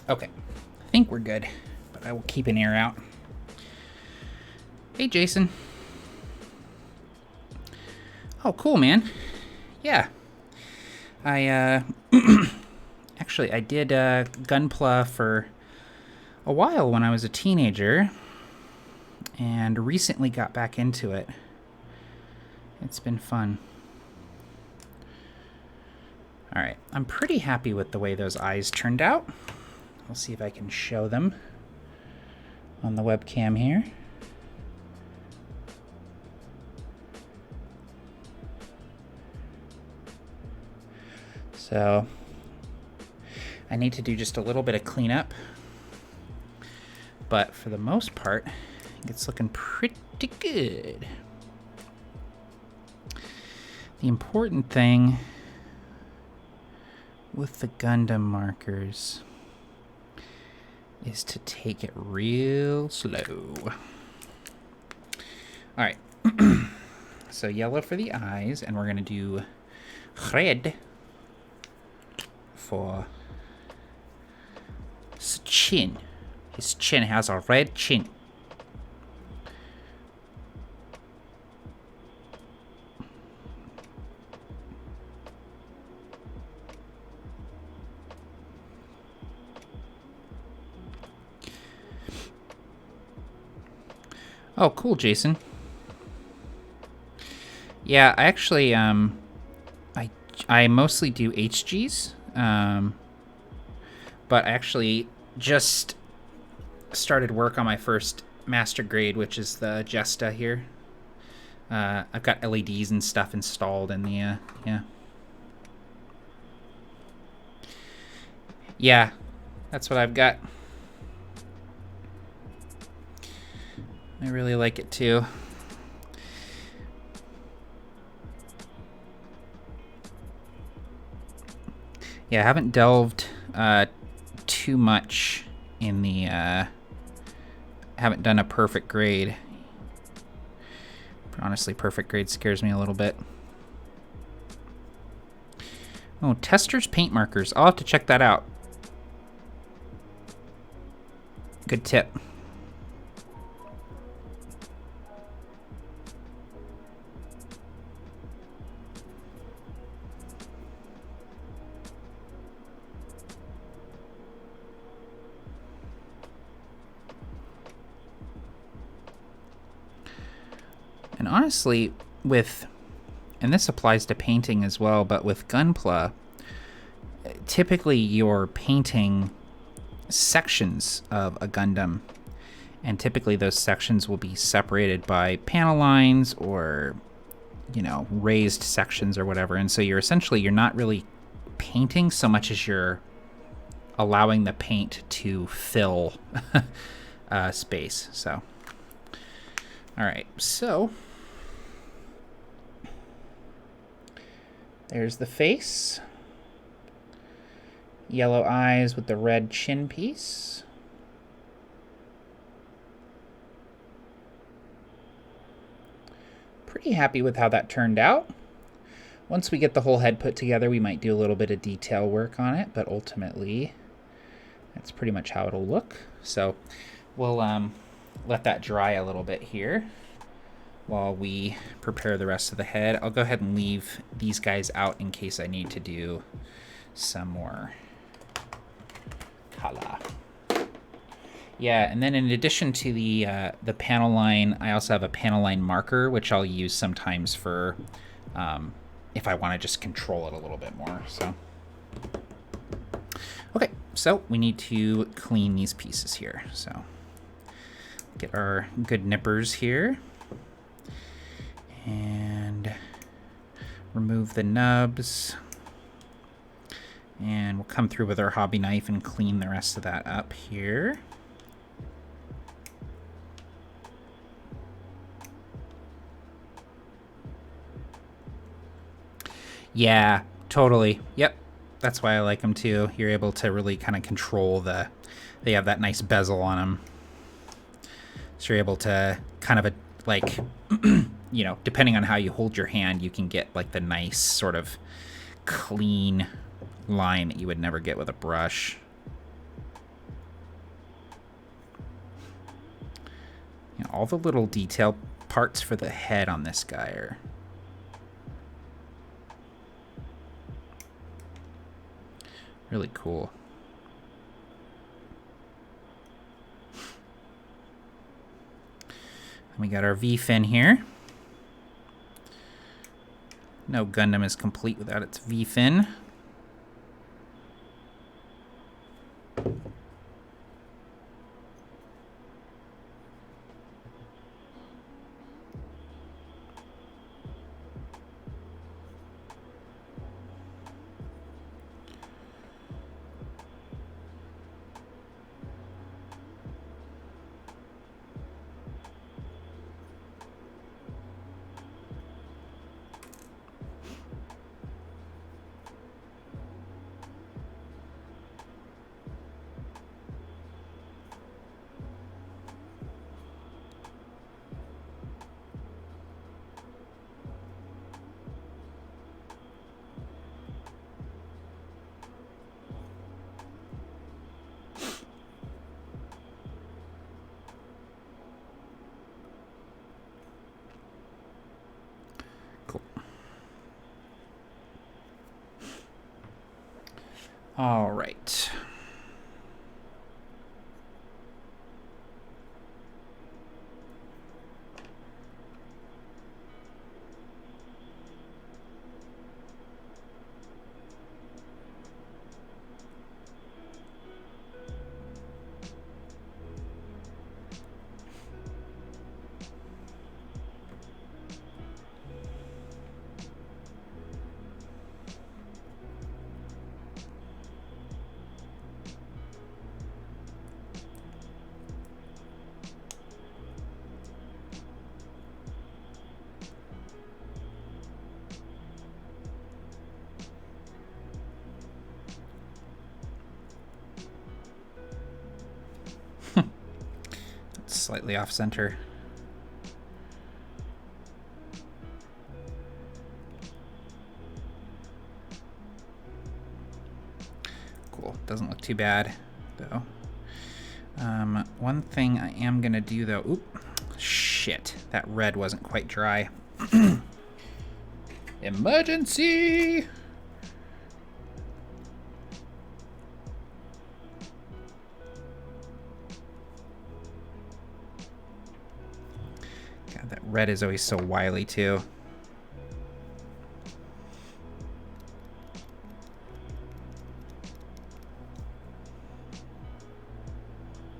Okay, I think we're good, but I will keep an ear out. Hey, Jason. Oh, cool, man. Yeah. I actually, I did Gunpla for a while when I was a teenager, and recently got back into it. It's been fun. Alright, I'm pretty happy with the way those eyes turned out. I'll see if I can show them on the webcam here. So I need to do just a little bit of cleanup, but for the most part, it's looking pretty good. The important thing with the Gundam markers is to take it real slow. All right, so yellow for the eyes, and we're gonna do red for his chin. His chin has a red chin. Oh, cool, Jason. Yeah, I actually, I mostly do HGs, but I actually just started work on my first master grade, which is the Jesta here. I've got LEDs and stuff installed in the, yeah, that's what I've got. I really like it too. Yeah, I haven't delved too much in the... haven't done a perfect grade. Honestly, perfect grade scares me a little bit. Oh, Tester's paint markers. I'll have to check that out. Good tip. And honestly, and this applies to painting as well, but with Gunpla, typically you're painting sections of a Gundam, and typically those sections will be separated by panel lines or, you know, raised sections or whatever. And so you're not really painting so much as you're allowing the paint to fill space. So, all right, so there's the face. Yellow eyes with the red chin piece. Pretty happy with how that turned out. Once we get the whole head put together, we might do a little bit of detail work on it, but ultimately, that's pretty much how it'll look. So we'll let that dry a little bit here while we prepare the rest of the head. I'll go ahead and leave these guys out in case I need to do some more color. Yeah, and then in addition to the panel line, I also have a panel line marker, which I'll use sometimes for if I want to just control it a little bit more. So, okay, so we need to clean these pieces here. So get our good nippers here and remove the nubs. And we'll come through with our hobby knife and clean the rest of that up here. Yeah, totally. Yep. That's why I like them too. You're able to really kind of control they have that nice bezel on them. So you're able to kind of like, you know, depending on how you hold your hand, you can get like the nice sort of clean line that you would never get with a brush. You know, all the little detail parts for the head on this guy are really cool. And we got our V-fin here. No Gundam is complete without its V-fin. All right. slightly off center. Cool. Doesn't look too bad, though. One thing I am going to do, though... Oop. Shit. That red wasn't quite dry. Emergency! God, that red is always so wily, too.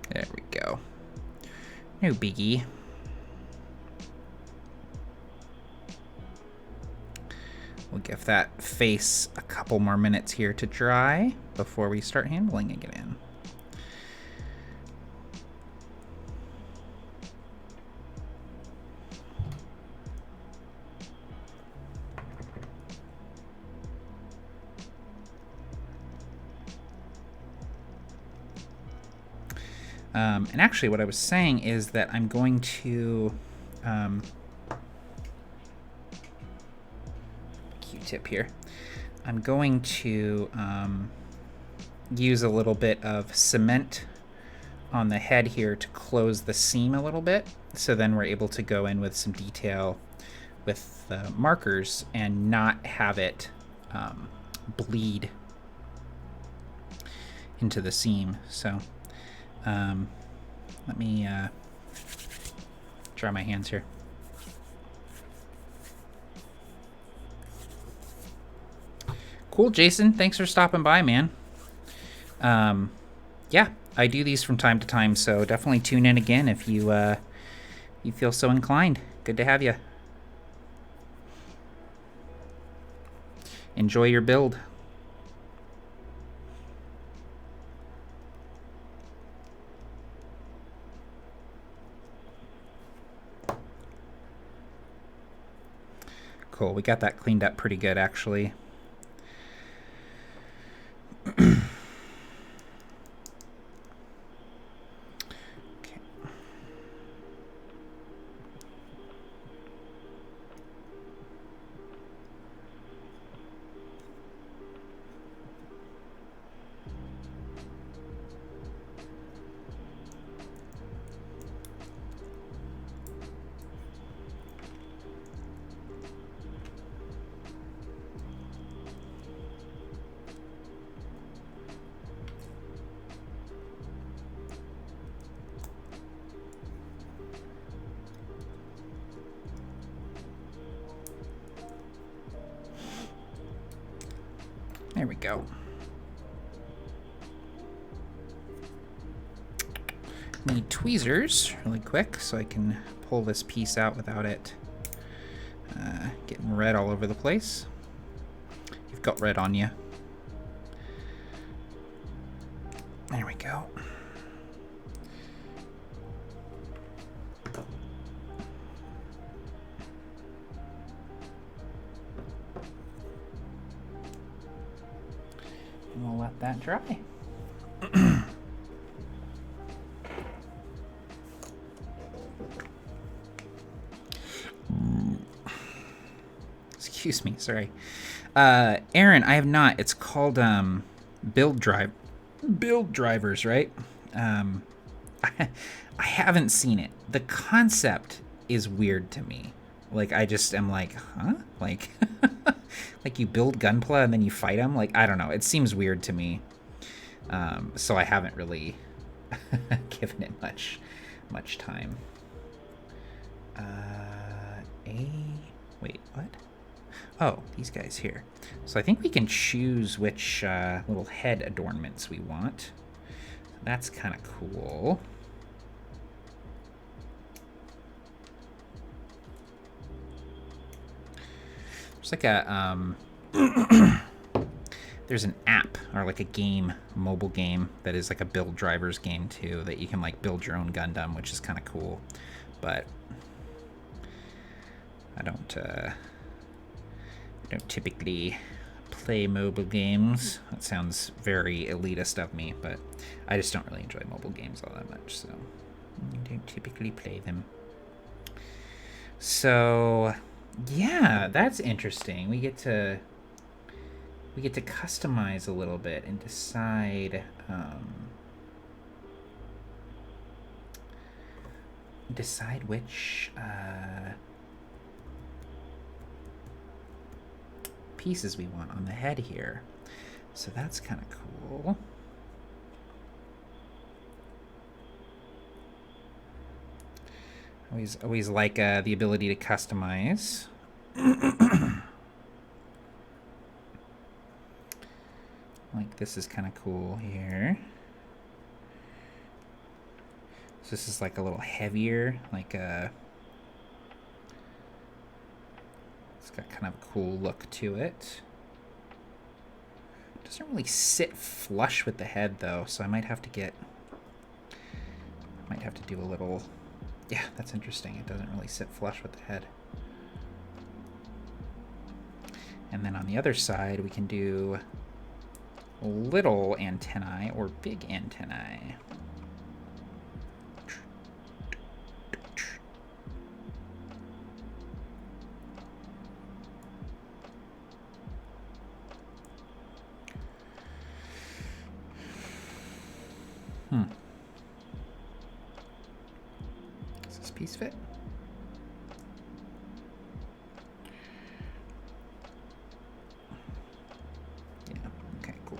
There we go. No biggie. We'll give that face a couple more minutes here to dry before we start handling it again. And actually, what I was saying is that I'm going to Q-tip here. I'm going to use a little bit of cement on the head here to close the seam a little bit, so then we're able to go in with some detail with the markers and not have it bleed into the seam. So let me dry my hands here. Cool, Jason. Thanks for stopping by, man. Yeah, I do these from time to time, so definitely tune in again if you you feel so inclined. Good to have you. Enjoy your build. Cool, we got that cleaned up pretty good, actually. There we go. Need tweezers really quick so I can pull this piece out without it getting red all over the place. You've got red on you. There we go. And we'll let that dry. Excuse me, sorry. Aaron, I have not. It's called build drivers, right? I haven't seen it. The concept is weird to me. Like, I just am like, huh? Like, like you build Gunpla and then you fight them? Like, I don't know. It seems weird to me. So I haven't really given it much time. Wait, what? Oh, these guys here. So I think we can choose which little head adornments we want. That's kind of cool. There's like a there's an app or like a game, mobile game that is like a build drivers game too, that you can like build your own Gundam, which is kind of cool. But I don't typically play mobile games. That sounds very elitist of me, but I just don't really enjoy mobile games all that much, so. I don't typically play them. So, yeah, that's interesting. We get to customize a little bit and decide which pieces we want on the head here. So that's kind of cool. Always like the ability to customize. Like this is kind of cool here. So this is like a little heavier, like it's got kind of a cool look to it. Doesn't really sit flush with the head though, so I might have to do a little. Yeah, that's interesting. It doesn't really sit flush with the head. And then on the other side, we can do little antennae or big antennae. Does this piece fit? Yeah, okay, cool.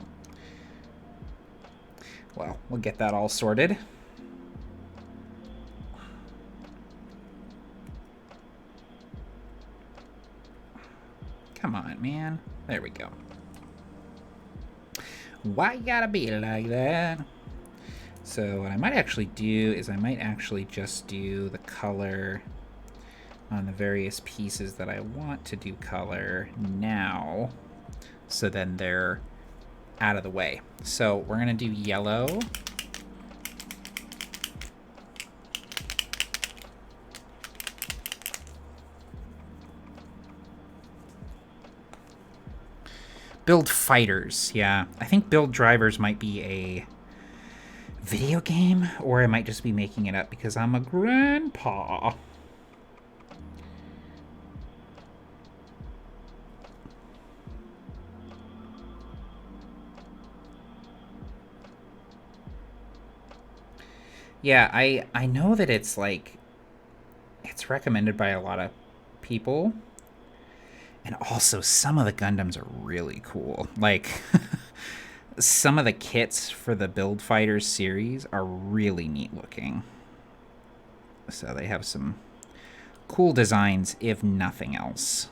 Well, we'll get that all sorted. Come on, man. There we go. Why you gotta be like that? So what I might actually do is I might actually just do the color on the various pieces that I want to do color now, so then they're out of the way. So we're gonna do yellow. Build fighters, yeah. I think build drivers might be a video game, or I might just be making it up because I'm a grandpa. Yeah, I know that it's like it's recommended by a lot of people. And also some of the Gundams are really cool. Like some of the kits for the Build Fighters series are really neat looking. So they have some cool designs, if nothing else.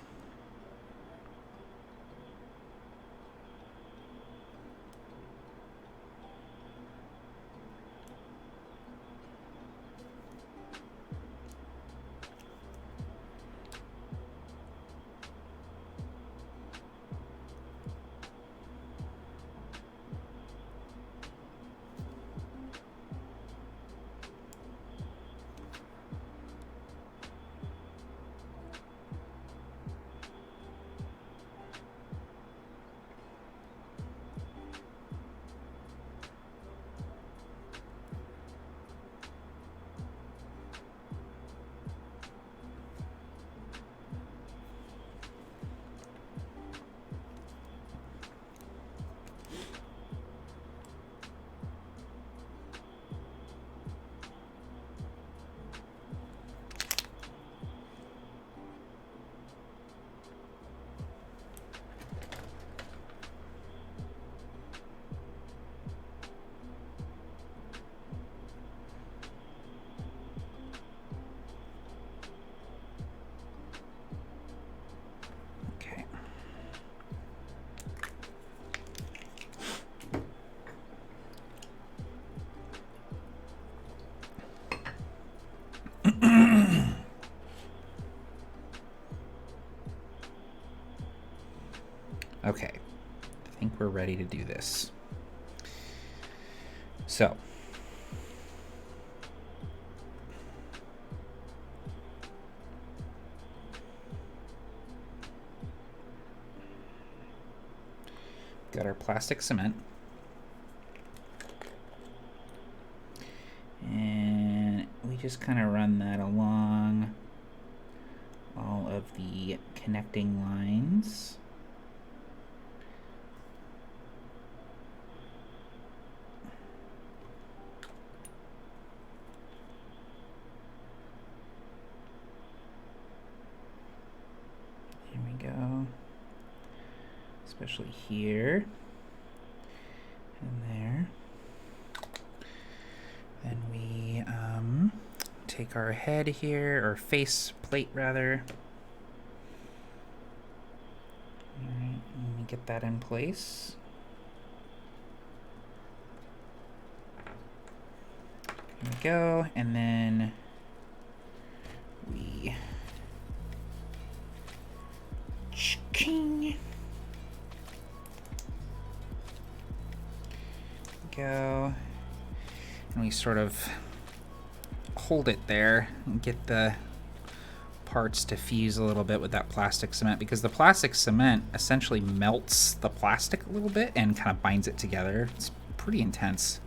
Okay, I think we're ready to do this. So, got our plastic cement. And just kind of run that along all of the connecting lines. There we go. Especially here and there. Then we take our head here, or face plate rather. Alright, let me get that in place. There we go, and then we go, and we sort of hold it there and get the parts to fuse a little bit with that plastic cement, because the plastic cement essentially melts the plastic a little bit and kind of binds it together. It's pretty intense.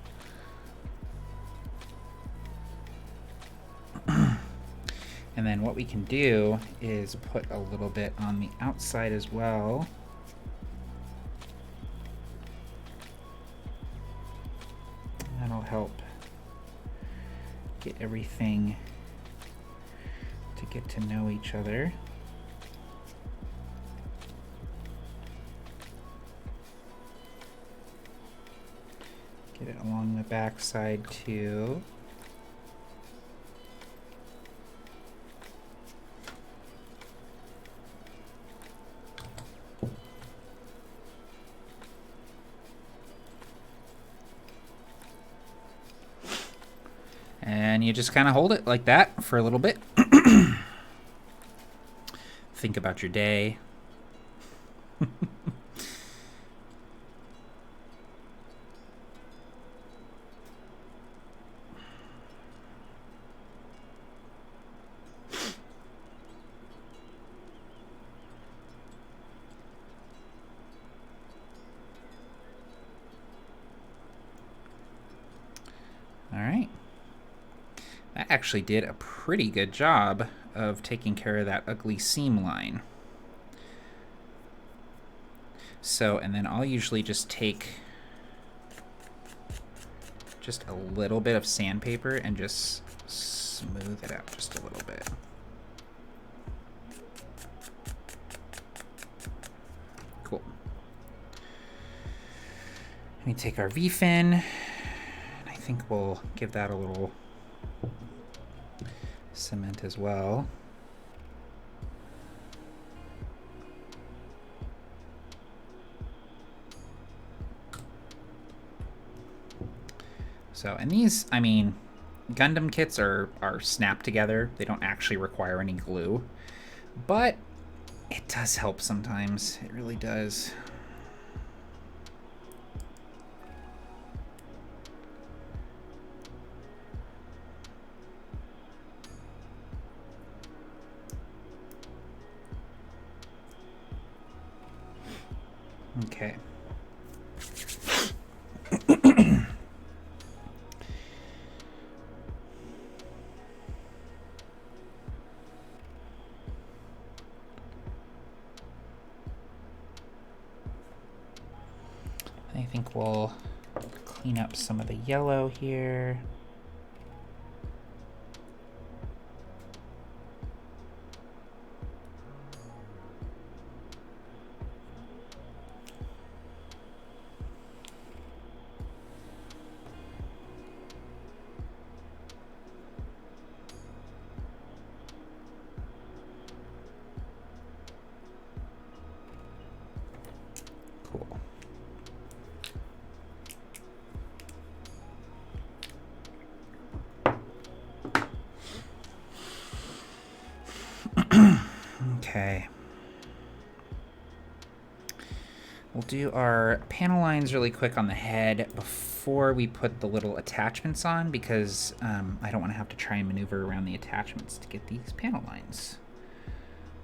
And then what we can do is put a little bit on the outside as well. That'll help get everything to get to know each other. Get it along the back side too. And you just kind of hold it like that for a little bit. Think about your day. All right. That actually did a pretty good job of taking care of that ugly seam line. So, and then I'll usually just take just a little bit of sandpaper and just smooth it out just a little bit. Cool. Let me take our V-fin, and I think we'll give that a little cement as well. So, and these, I mean, Gundam kits are snapped together. They don't actually require any glue, but it does help sometimes. It really does. Okay. I think we'll clean up some of the yellow here. Cool. Okay. We'll do our panel lines really quick on the head before we put the little attachments on, because I don't want to have to try and maneuver around the attachments to get these panel lines.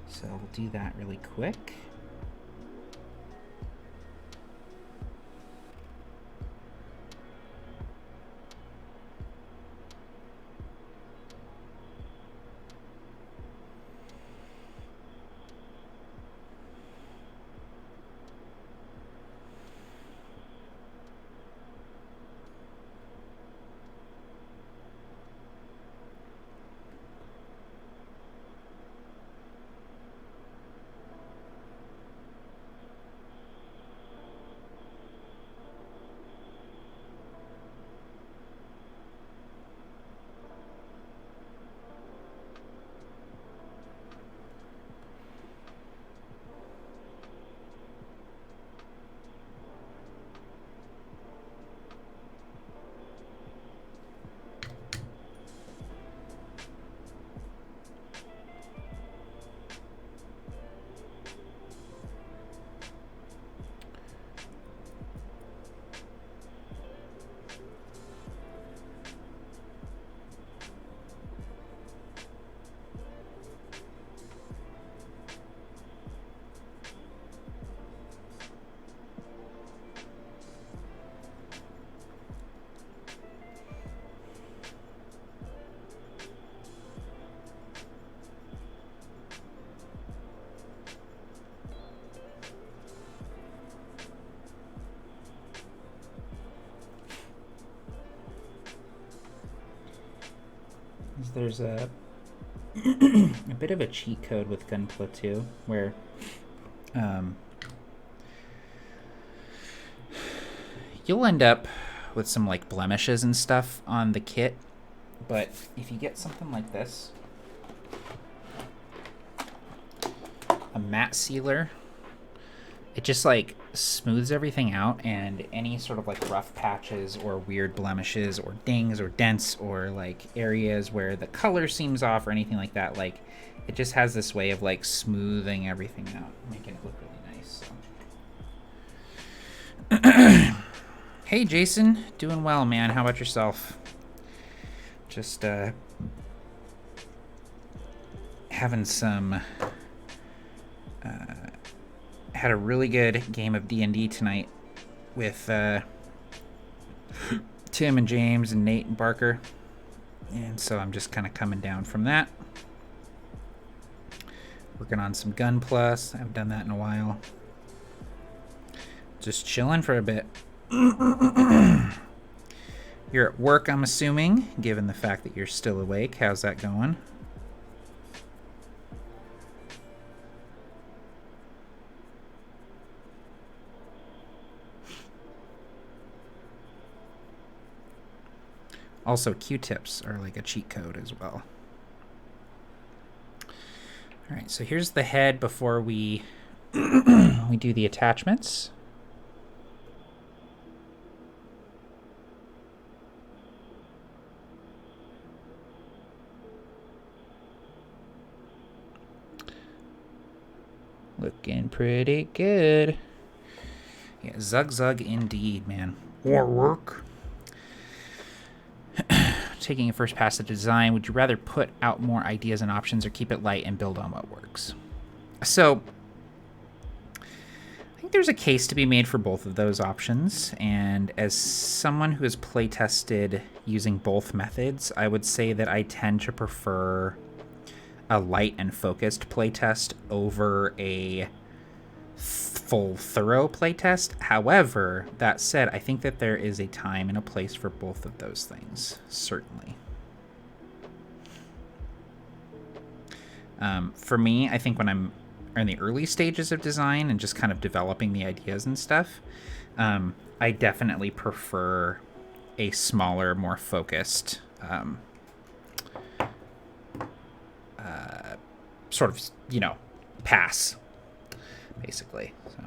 So we'll do that really quick. there's a a bit of a cheat code with Gunpla too, where you'll end up with some like blemishes and stuff on the kit, but if you get something like this, a matte sealer, it just like smooths everything out, and any sort of like rough patches or weird blemishes or dings or dents or like areas where the color seems off or anything like that, like it just has this way of like smoothing everything out, making it look really nice. So. Hey Jason, doing well, man. How about yourself? Just having some had a really good game of D&D tonight with Tim and James and Nate and Barker, and so I'm just kind of coming down from that, working on some Gunpla. I haven't done that in a while, just chilling for a bit. You're at work, I'm assuming, given the fact that you're still awake. How's that going? Also, Q-tips are like a cheat code as well. All right, so here's the head before we we do the attachments. Looking pretty good. Yeah, zug indeed, man. More work. Taking a first pass at design, would you rather put out more ideas and options or keep it light and build on what works? So, I think there's a case to be made for both of those options, and as someone who has playtested using both methods, I would say that I tend to prefer a light and focused playtest over a full thorough playtest. However, that said, I think that there is a time and a place for both of those things, certainly. For me, I think when I'm in the early stages of design and just kind of developing the ideas and stuff, I definitely prefer a smaller, more focused sort of, pass, basically. So.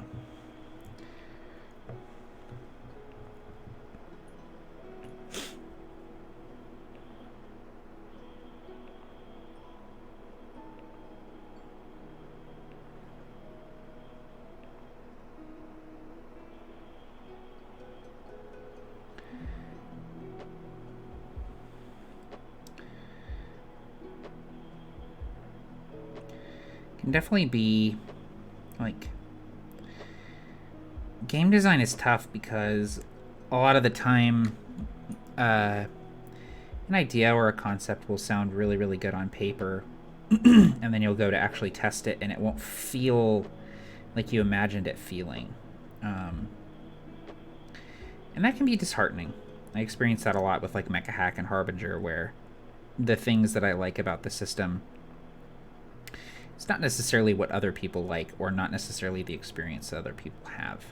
Can definitely be like, game design is tough because a lot of the time an idea or a concept will sound really, really good on paper and then you'll go to actually test it and it won't feel like you imagined it feeling, and that can be disheartening. I experienced that a lot with like Mecha Hack and Harbinger, where the things that I like about the system, it's not necessarily what other people like or not necessarily the experience that other people have.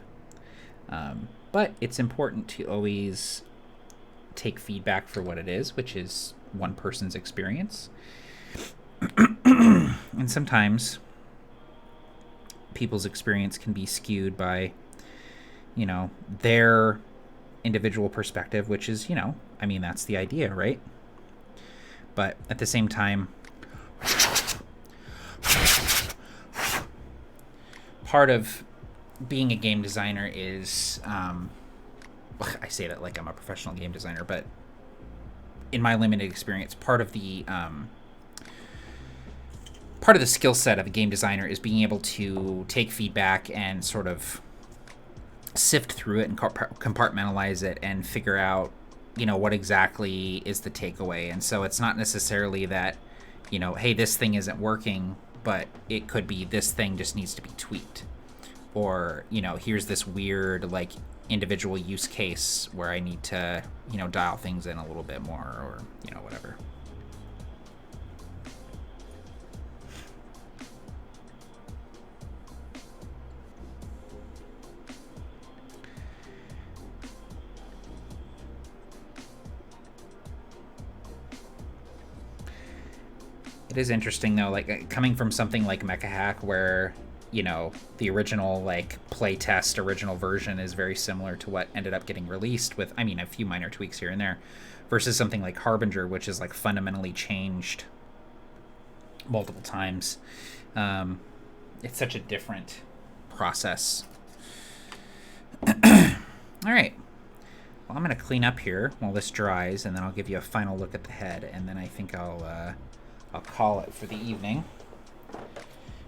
But it's important to always take feedback for what it is, which is one person's experience. And sometimes people's experience can be skewed by, their individual perspective, which is, that's the idea, right? But at the same time, part of being a game designer is, I say that like I'm a professional game designer, but in my limited experience, part of the skill set of a game designer is being able to take feedback and sort of sift through it and compartmentalize it and figure out, what exactly is the takeaway. And so it's not necessarily that, hey, this thing isn't working, but it could be this thing just needs to be tweaked. Or, here's this weird, like, individual use case where I need to, dial things in a little bit more, or, whatever. It is interesting though, like coming from something like Mecha Hack, where you know the original like playtest original version is very similar to what ended up getting released, with I mean a few minor tweaks here and there, versus something like Harbinger, which is like fundamentally changed multiple times. It's such a different process. All right. Well, I'm going to clean up here while this dries, and then I'll give you a final look at the head, and then I think I'll call it for the evening,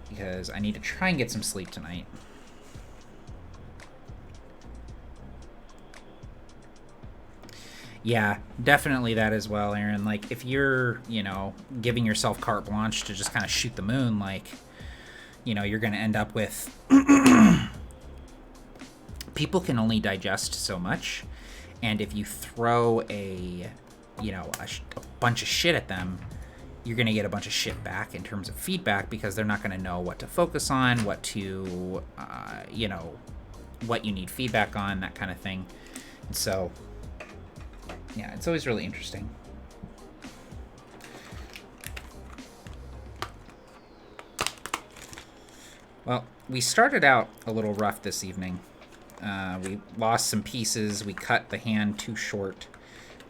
because I need to try and get some sleep tonight. Yeah, definitely that as well, Aaron. Like, if you're, you know, giving yourself carte blanche to just kind of shoot the moon, like, you know, you're going to end up with... People can only digest so much, and if you throw a bunch of shit at them, you're going to get a bunch of shit back in terms of feedback, because they're not going to know what to focus on, what to, what you need feedback on, that kind of thing. And so, yeah, it's always really interesting. Well, we started out a little rough this evening. We lost some pieces, we cut the hand too short,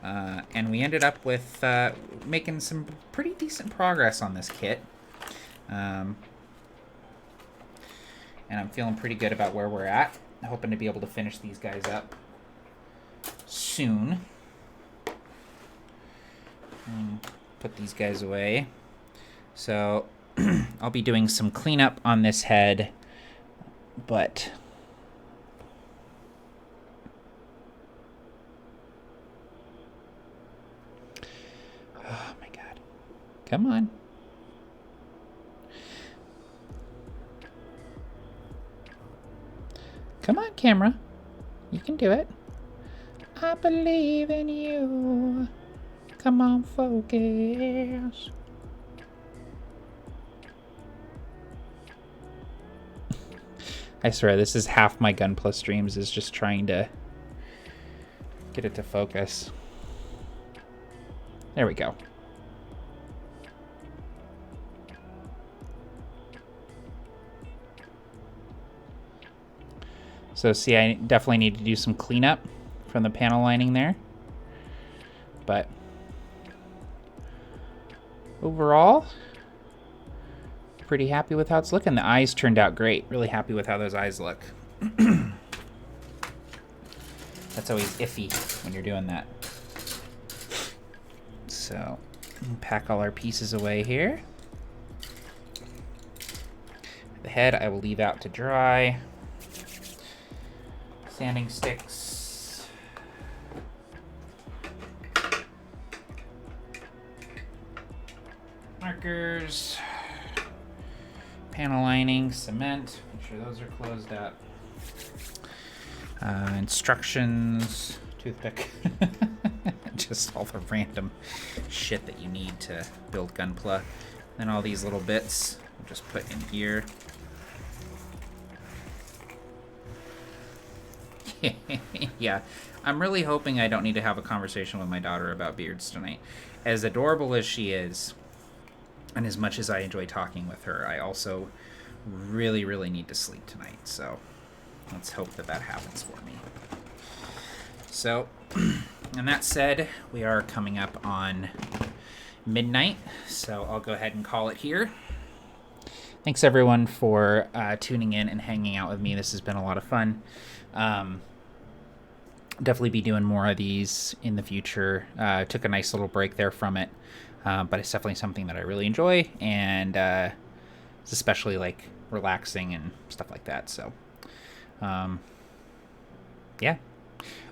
and we ended up with making some pretty decent progress on this kit. And I'm feeling pretty good about where we're at. I'm hoping to be able to finish these guys up soon. Put these guys away. So I'll be doing some cleanup on this head, but... Oh my god. Come on. Come on, camera. You can do it. I believe in you. Come on, focus. I swear, this is half my Gunpla streams, is just trying to get it to focus. There we go. So see, I definitely need to do some cleanup from the panel lining there. But overall, pretty happy with how it's looking. The eyes turned out great. Really happy with how those eyes look. That's always iffy when you're doing that. So, pack all our pieces away here. The head I will leave out to dry. Sanding sticks. Markers. Panel lining, cement. Make sure those are closed up. Instructions. Toothpick. Just all the random shit that you need to build Gunpla. Then all these little bits we'll just put in here. Yeah, I'm really hoping I don't need to have a conversation with my daughter about beards tonight. As adorable as she is, and as much as I enjoy talking with her, I also really, really need to sleep tonight. So let's hope that that happens for me. So, and that said, we are coming up on midnight, so I'll go ahead and call it here. Thanks everyone for tuning in and hanging out with me. This has been a lot of fun. Definitely be doing more of these in the future. Took a nice little break there from it, but it's definitely something that I really enjoy, and it's especially like relaxing and stuff like that. So, yeah.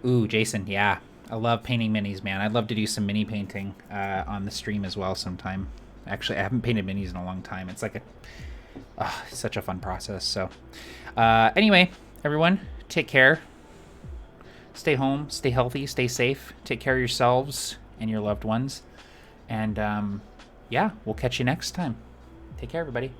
Ooh, Jason, yeah. I love painting minis, man. I'd love to do some mini painting on the stream as well sometime. Actually, I haven't painted minis in a long time. It's like such a fun process. So, anyway, everyone, take care. Stay home, stay healthy, stay safe. Take care of yourselves and your loved ones. And, yeah, we'll catch you next time. Take care, everybody.